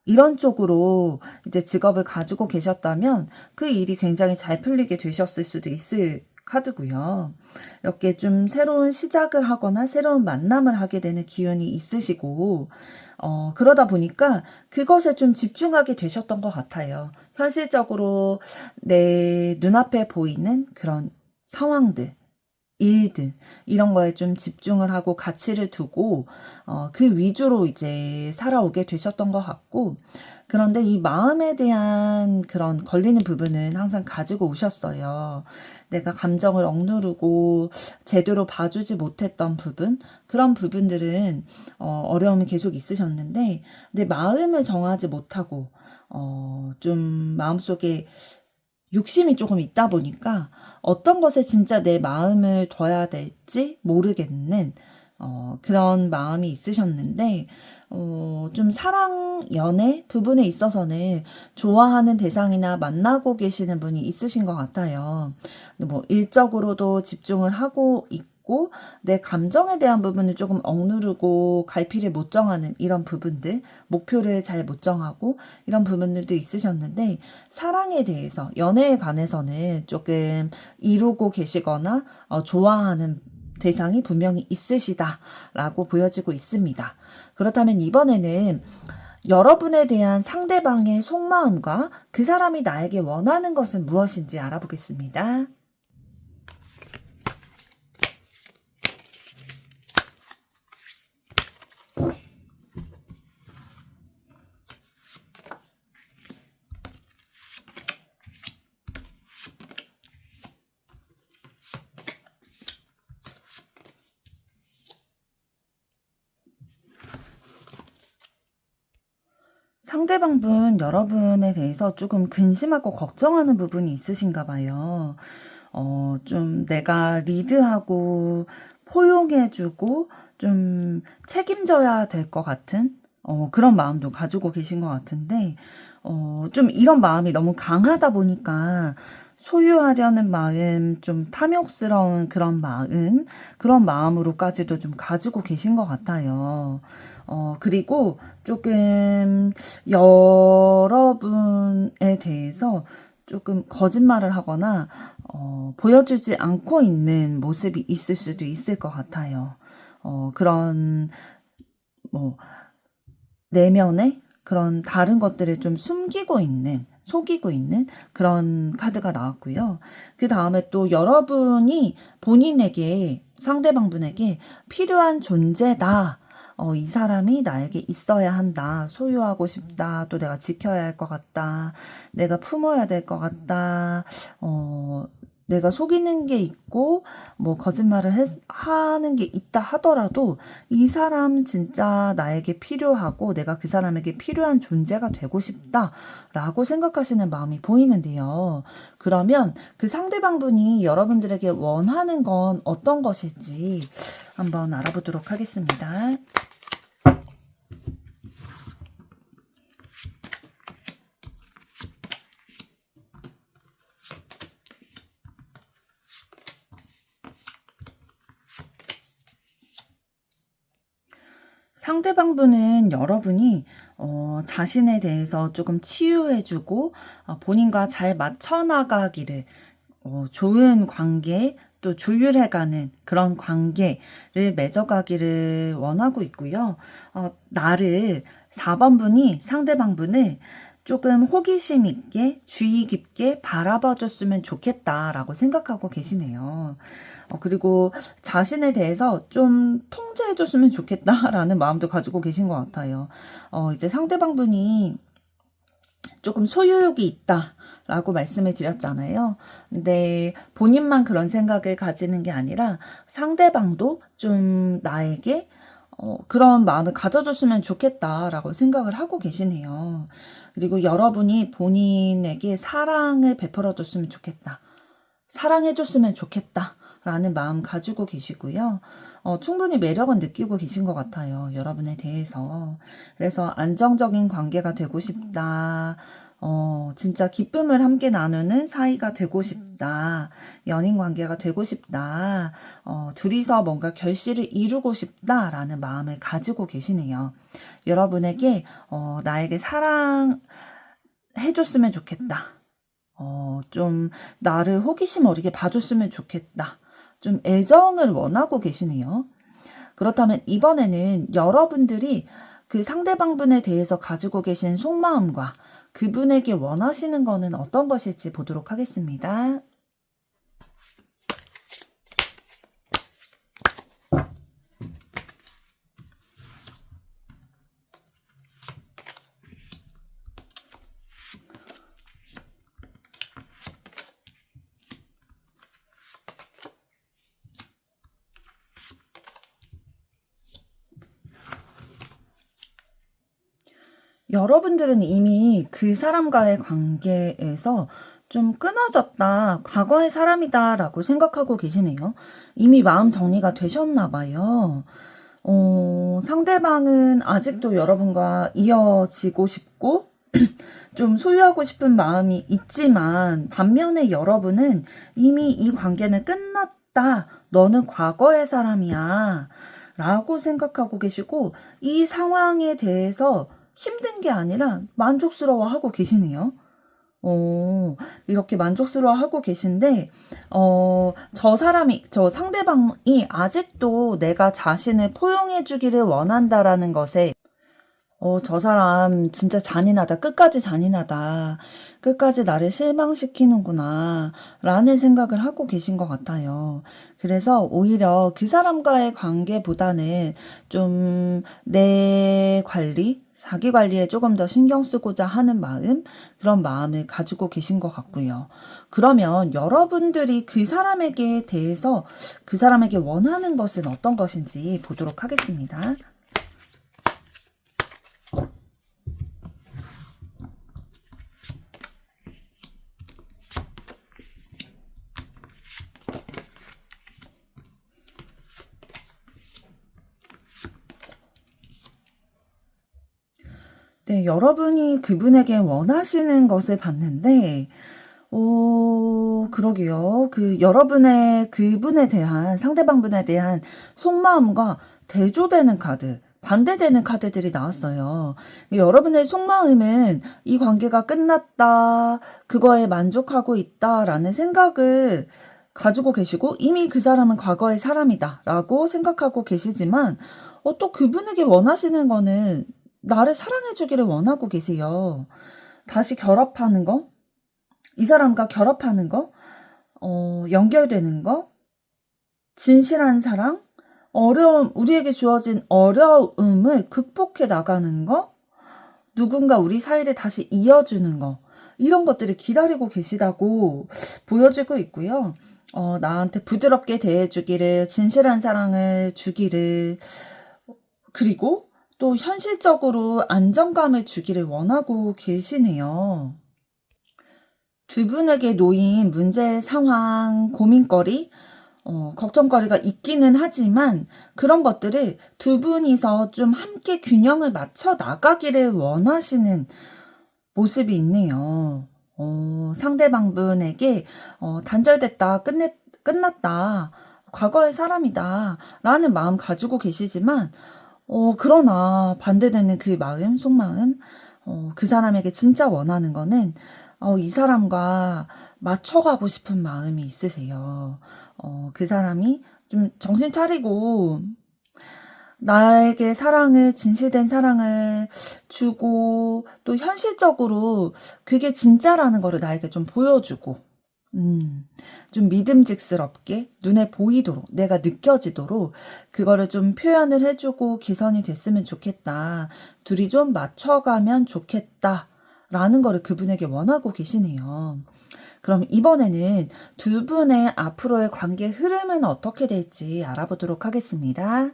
이런 쪽으로 이제 직업을 가지고 계셨다면 그 일이 굉장히 잘 풀리게 되셨을 수도 있을 카드고요. 이렇게 좀 새로운 시작을 하거나 새로운 만남을 하게 되는 기운이 있으시고, 그러다 보니까 그것에 좀 집중하게 되셨던 것 같아요. 현실적으로 내 눈앞에 보이는 그런 상황들, 일들, 이런 거에 좀 집중을 하고 가치를 두고, 그 위주로 이제 살아오게 되셨던 것 같고, 그런데 이 마음에 대한 그런 걸리는 부분은 항상 가지고 오셨어요. 내가 감정을 억누르고 제대로 봐주지 못했던 부분, 그런 부분들은, 어려움이 계속 있으셨는데, 내 마음을 정하지 못하고, 좀 마음속에 욕심이 조금 있다 보니까 어떤 것에 진짜 내 마음을 둬야 될지 모르겠는 그런 마음이 있으셨는데, 좀 사랑, 연애 부분에 있어서는 좋아하는 대상이나 만나고 계시는 분이 있으신 것 같아요. 뭐 일적으로도 집중을 하고 있고, 내 감정에 대한 부분을 조금 억누르고 갈피를 못 정하는 이런 부분들, 목표를 잘 못 정하고 이런 부분들도 있으셨는데, 사랑에 대해서, 연애에 관해서는 조금 이루고 계시거나 좋아하는 대상이 분명히 있으시다라고 보여지고 있습니다. 그렇다면 이번에는 여러분에 대한 상대방의 속마음과 그 사람이 나에게 원하는 것은 무엇인지 알아보겠습니다. 상대방분 여러분에 대해서 조금 근심하고 걱정하는 부분이 있으신가 봐요. 좀 내가 리드하고 포용해주고 좀 책임져야 될 것 같은 그런 마음도 가지고 계신 것 같은데, 좀 이런 마음이 너무 강하다 보니까 소유하려는 마음, 좀 탐욕스러운 그런 마음으로까지도 좀 가지고 계신 것 같아요. 그리고 조금 여러분에 대해서 조금 거짓말을 하거나, 보여주지 않고 있는 모습이 있을 수도 있을 것 같아요. 그런, 뭐, 내면에 그런 다른 것들을 좀 속이고 있는 그런 카드가 나왔고요. 그 다음에 또 여러분이 본인에게, 상대방분에게 필요한 존재다. 이 사람이 나에게 있어야 한다. 소유하고 싶다. 또 내가 지켜야 할 것 같다. 내가 품어야 될 것 같다. 내가 속이는 게 있고, 뭐, 하는 게 있다 하더라도, 이 사람 진짜 나에게 필요하고, 내가 그 사람에게 필요한 존재가 되고 싶다라고 생각하시는 마음이 보이는데요. 그러면 그 상대방분이 여러분들에게 원하는 건 어떤 것일지 한번 알아보도록 하겠습니다. 상대방분은 여러분이 자신에 대해서 조금 치유해주고 본인과 잘 맞춰나가기를, 좋은 관계 또 조율해가는 그런 관계를 맺어가기를 원하고 있고요. 4번분이 상대방분을 조금 호기심 있게 주의 깊게 바라봐 줬으면 좋겠다라고 생각하고 계시네요. 그리고 자신에 대해서 좀 통제해 줬으면 좋겠다라는 마음도 가지고 계신 것 같아요. 이제 상대방분이 조금 소유욕이 있다라고 말씀을 드렸잖아요. 근데 본인만 그런 생각을 가지는 게 아니라 상대방도 좀 나에게 그런 마음을 가져줬으면 좋겠다라고 생각을 하고 계시네요. 그리고 여러분이 본인에게 사랑을 베풀어줬으면 좋겠다. 사랑해줬으면 좋겠다. 라는 마음 가지고 계시고요. 충분히 매력은 느끼고 계신 것 같아요. 여러분에 대해서. 그래서 안정적인 관계가 되고 싶다. 진짜 기쁨을 함께 나누는 사이가 되고 싶다. 연인 관계가 되고 싶다. 둘이서 뭔가 결실을 이루고 싶다라는 마음을 가지고 계시네요. 여러분에게, 나에게 사랑해줬으면 좋겠다. 좀 나를 호기심 어리게 봐줬으면 좋겠다. 좀 애정을 원하고 계시네요. 그렇다면 이번에는 여러분들이 그 상대방분에 대해서 가지고 계신 속마음과 그분에게 원하시는 거는 어떤 것일지 보도록 하겠습니다. 여러분들은 이미 그 사람과의 관계에서 좀 끊어졌다, 과거의 사람이다라고 생각하고 계시네요. 이미 마음 정리가 되셨나 봐요. 상대방은 아직도 여러분과 이어지고 싶고, 좀 소유하고 싶은 마음이 있지만, 반면에 여러분은 이미 이 관계는 끝났다. 너는 과거의 사람이야. 라고 생각하고 계시고, 이 상황에 대해서 힘든 게 아니라 만족스러워하고 계시네요. 이렇게 만족스러워하고 계신데, 저 상대방이 아직도 내가 자신을 포용해주기를 원한다라는 것에, 저 사람 진짜 잔인하다. 끝까지 잔인하다. 끝까지 나를 실망시키는구나. 라는 생각을 하고 계신 것 같아요. 그래서 오히려 그 사람과의 관계보다는 좀 내 관리, 자기 관리에 조금 더 신경 쓰고자 하는 마음, 그런 마음을 가지고 계신 것 같고요. 그러면 여러분들이 그 사람에게 대해서 그 사람에게 원하는 것은 어떤 것인지 보도록 하겠습니다. 네, 여러분이 그분에게 원하시는 것을 봤는데, 그러게요. 여러분의 그분에 대한, 상대방분에 대한 속마음과 대조되는 카드, 반대되는 카드들이 나왔어요. 여러분의 속마음은 이 관계가 끝났다, 그거에 만족하고 있다라는 생각을 가지고 계시고, 이미 그 사람은 과거의 사람이다 라고 생각하고 계시지만, 또 그분에게 원하시는 거는 나를 사랑해주기를 원하고 계세요. 다시 결합하는 거, 이 사람과 결합하는 거, 연결되는 거, 진실한 사랑, 우리에게 주어진 어려움을 극복해 나가는 거, 누군가 우리 사이를 다시 이어주는 거, 이런 것들을 기다리고 계시다고 보여지고 있고요. 나한테 부드럽게 대해주기를, 진실한 사랑을 주기를, 그리고 또 현실적으로 안정감을 주기를 원하고 계시네요. 두 분에게 놓인 문제 상황, 고민거리, 걱정거리가 있기는 하지만 그런 것들을 두 분이서 좀 함께 균형을 맞춰 나가기를 원하시는 모습이 있네요. 상대방분에게 단절됐다, 끝났다, 과거의 사람이다 라는 마음 가지고 계시지만 그러나 반대되는 그 마음, 속마음, 그 사람에게 진짜 원하는 거는 이 사람과 맞춰가고 싶은 마음이 있으세요. 그 사람이 좀 정신 차리고 나에게 진실된 사랑을 주고 또 현실적으로 그게 진짜라는 거를 나에게 좀 보여주고 좀 믿음직스럽게 눈에 보이도록 내가 느껴지도록 그거를 좀 표현을 해주고 개선이 됐으면 좋겠다. 둘이 좀 맞춰가면 좋겠다. 라는 거를 그분에게 원하고 계시네요. 그럼 이번에는 두 분의 앞으로의 관계 흐름은 어떻게 될지 알아보도록 하겠습니다.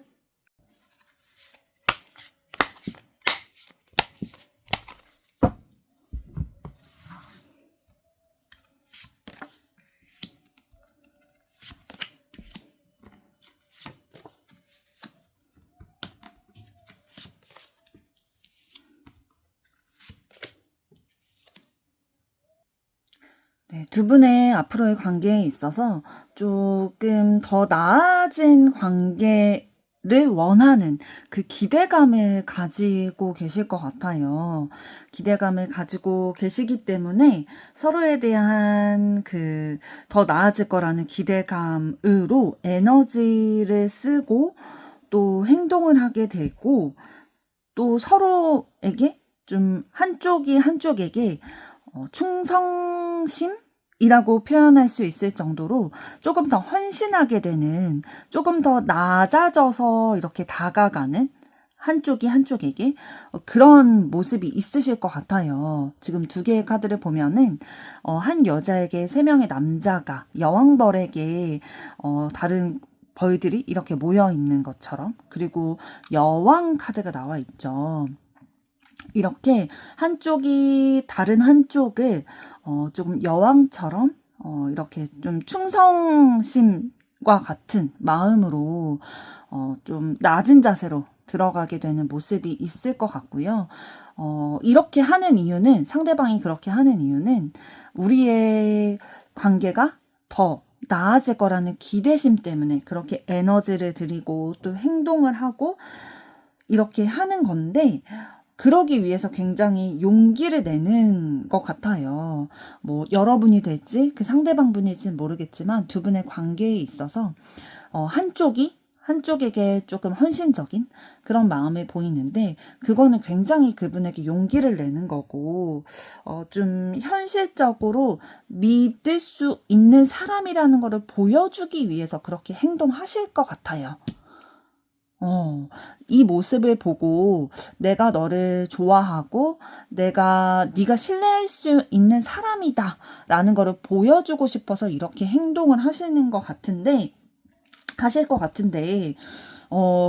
네, 두 분의 앞으로의 관계에 있어서 조금 더 나아진 관계를 원하는 그 기대감을 가지고 계실 것 같아요. 기대감을 가지고 계시기 때문에 서로에 대한 더 나아질 거라는 기대감으로 에너지를 쓰고 또 행동을 하게 되고 또 서로에게 좀 한쪽이 한쪽에게 충성심이라고 표현할 수 있을 정도로 조금 더 헌신하게 되는, 조금 더 낮아져서 이렇게 다가가는 한쪽이 한쪽에게 그런 모습이 있으실 것 같아요. 지금 두 개의 카드를 보면은 한 여자에게 세 명의 남자가 여왕벌에게 다른 벌들이 이렇게 모여 있는 것처럼, 그리고 여왕 카드가 나와 있죠. 이렇게 다른 한쪽을 조금 여왕처럼 이렇게 좀 충성심과 같은 마음으로 좀 낮은 자세로 들어가게 되는 모습이 있을 것 같고요. 이렇게 하는 이유는, 상대방이 그렇게 하는 이유는 우리의 관계가 더 나아질 거라는 기대심 때문에 그렇게 에너지를 들이고 또 행동을 하고 이렇게 하는 건데, 그러기 위해서 굉장히 용기를 내는 것 같아요. 뭐 여러분이 될지 그 상대방 분일지는 모르겠지만 두 분의 관계에 있어서 한쪽에게 조금 헌신적인 그런 마음을 보이는데, 그거는 굉장히 그분에게 용기를 내는 거고 좀 현실적으로 믿을 수 있는 사람이라는 거를 보여주기 위해서 그렇게 행동하실 것 같아요. 이 모습을 보고 내가 너를 좋아하고 네가 신뢰할 수 있는 사람이다 라는 거를 보여주고 싶어서 이렇게 행동을 하실 것 같은데,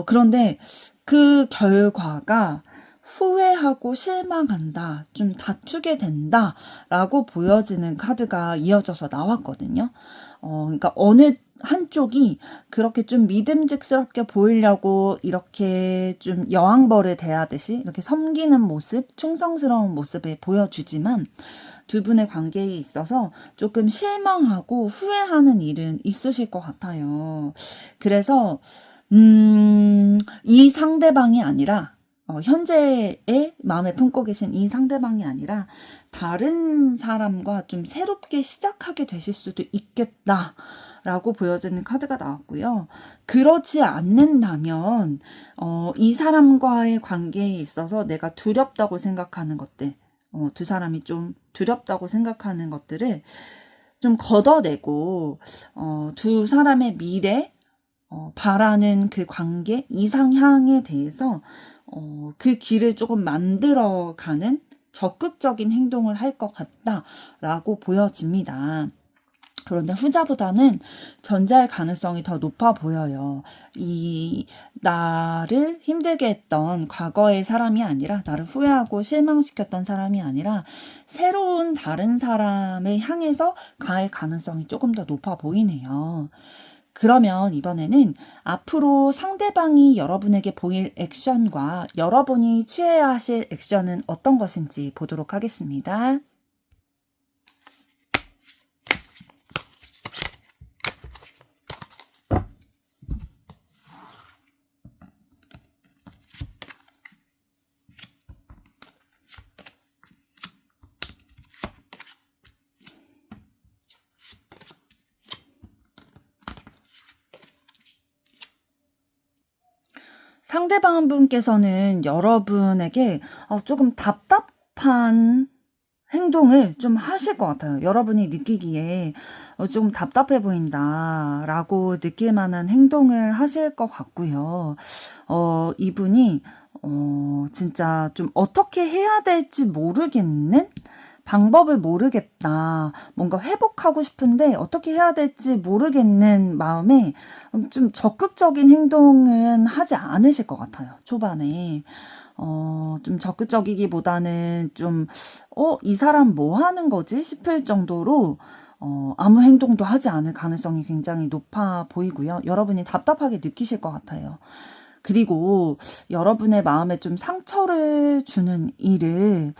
그런데 그 결과가 후회하고 실망한다, 좀 다투게 된다 라고 보여지는 카드가 이어져서 나왔거든요. 그러니까 한쪽이 그렇게 좀 믿음직스럽게 보이려고 이렇게 좀 여왕벌을 대하듯이 이렇게 섬기는 모습, 충성스러운 모습을 보여주지만 두 분의 관계에 있어서 조금 실망하고 후회하는 일은 있으실 것 같아요. 그래서 이 상대방이 아니라 현재의 마음에 품고 계신 이 상대방이 아니라 다른 사람과 좀 새롭게 시작하게 되실 수도 있겠다라고 보여지는 카드가 나왔고요. 그렇지 않는다면 이 사람과의 관계에 있어서 내가 두렵다고 생각하는 것들, 두 사람이 좀 두렵다고 생각하는 것들을 좀 걷어내고 두 사람의 미래, 바라는 그 관계, 이상향에 대해서 그 길을 조금 만들어가는 적극적인 행동을 할 것 같다라고 보여집니다. 그런데 후자보다는 전자의 가능성이 더 높아 보여요. 이 나를 힘들게 했던 과거의 사람이 아니라, 나를 후회하고 실망시켰던 사람이 아니라 새로운 다른 사람을 향해서 갈 가능성이 조금 더 높아 보이네요. 그러면 이번에는 앞으로 상대방이 여러분에게 보일 액션과 여러분이 취해야 하실 액션은 어떤 것인지 보도록 하겠습니다. 상대방 분께서는 여러분에게 조금 답답한 행동을 좀 하실 것 같아요. 여러분이 느끼기에 좀 답답해 보인다라고 느낄 만한 행동을 하실 것 같고요. 이분이 진짜 좀 어떻게 해야 될지 모르겠는? 방법을 모르겠다. 뭔가 회복하고 싶은데 어떻게 해야 될지 모르겠는 마음에 좀 적극적인 행동은 하지 않으실 것 같아요. 초반에. 좀 적극적이기보다는 좀, 이 사람 뭐 하는 거지? 싶을 정도로, 아무 행동도 하지 않을 가능성이 굉장히 높아 보이고요. 여러분이 답답하게 느끼실 것 같아요. 그리고 여러분의 마음에 좀 상처를 주는 일을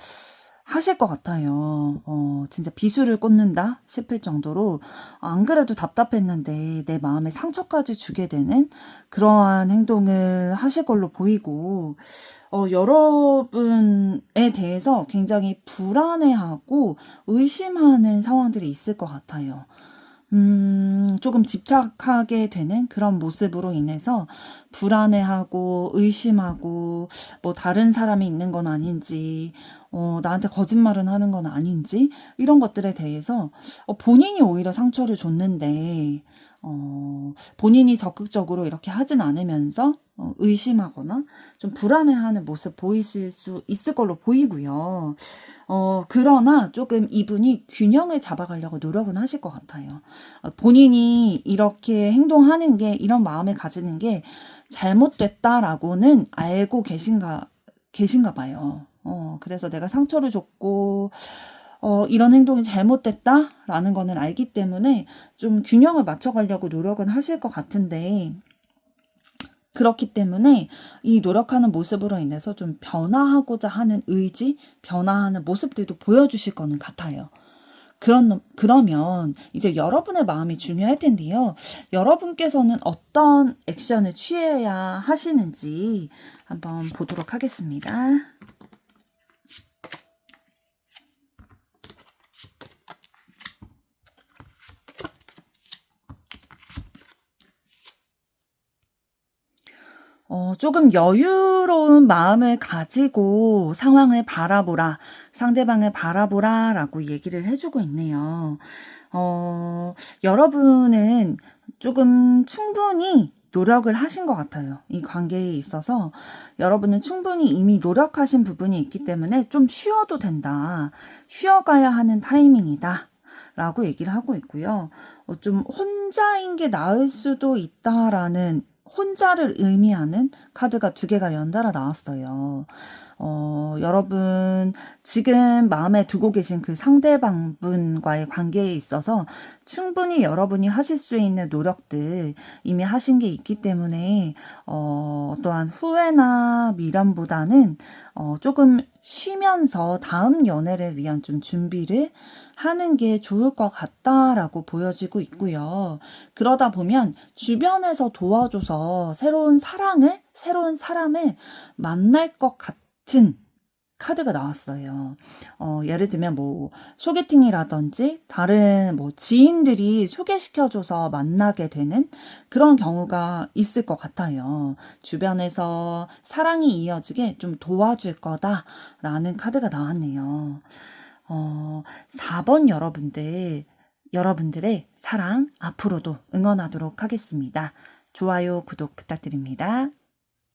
하실 것 같아요. 진짜 비수를 꽂는다 싶을 정도로 안 그래도 답답했는데 내 마음에 상처까지 주게 되는 그러한 행동을 하실 걸로 보이고 여러분에 대해서 굉장히 불안해하고 의심하는 상황들이 있을 것 같아요. 조금 집착하게 되는 그런 모습으로 인해서 불안해하고 의심하고 뭐 다른 사람이 있는 건 아닌지 나한테 거짓말은 하는 건 아닌지 이런 것들에 대해서 본인이 오히려 상처를 줬는데 본인이 적극적으로 이렇게 하진 않으면서 의심하거나 좀 불안해하는 모습 보이실 수 있을 걸로 보이고요. 그러나 조금 이분이 균형을 잡아가려고 노력은 하실 것 같아요. 본인이 이렇게 행동하는 게, 이런 마음을 가지는 게 잘못됐다라고는 알고 계신가 봐요. 그래서 내가 상처를 줬고, 이런 행동이 잘못됐다라는 거는 알기 때문에 좀 균형을 맞춰가려고 노력은 하실 것 같은데, 그렇기 때문에 이 노력하는 모습으로 인해서 좀 변화하고자 하는 의지, 변화하는 모습들도 보여주실 거는 같아요. 그러면 이제 여러분의 마음이 중요할 텐데요. 여러분께서는 어떤 액션을 취해야 하시는지 한번 보도록 하겠습니다. 조금 여유로운 마음을 가지고 상황을 바라보라, 상대방을 바라보라 라고 얘기를 해주고 있네요. 여러분은 조금 충분히 노력을 하신 것 같아요. 이 관계에 있어서 여러분은 충분히 이미 노력하신 부분이 있기 때문에 좀 쉬어도 된다. 쉬어가야 하는 타이밍이다. 라고 얘기를 하고 있고요. 좀 혼자인 게 나을 수도 있다라는 혼자를 의미하는 카드가 두 개가 연달아 나왔어요. 여러분 지금 마음에 두고 계신 그 상대방분과의 관계에 있어서 충분히 여러분이 하실 수 있는 노력들 이미 하신 게 있기 때문에 어떠한 후회나 미련보다는 조금 쉬면서 다음 연애를 위한 좀 준비를 하는 게 좋을 것 같다라고 보여지고 있고요. 그러다 보면 주변에서 도와줘서 새로운 사람을 만날 것 같은 카드가 나왔어요. 예를 들면 뭐 소개팅이라든지 다른 뭐 지인들이 소개시켜줘서 만나게 되는 그런 경우가 있을 것 같아요. 주변에서 사랑이 이어지게 좀 도와줄 거다라는 카드가 나왔네요. 4번 여러분들의 사랑 앞으로도 응원하도록 하겠습니다. 좋아요, 구독 부탁드립니다.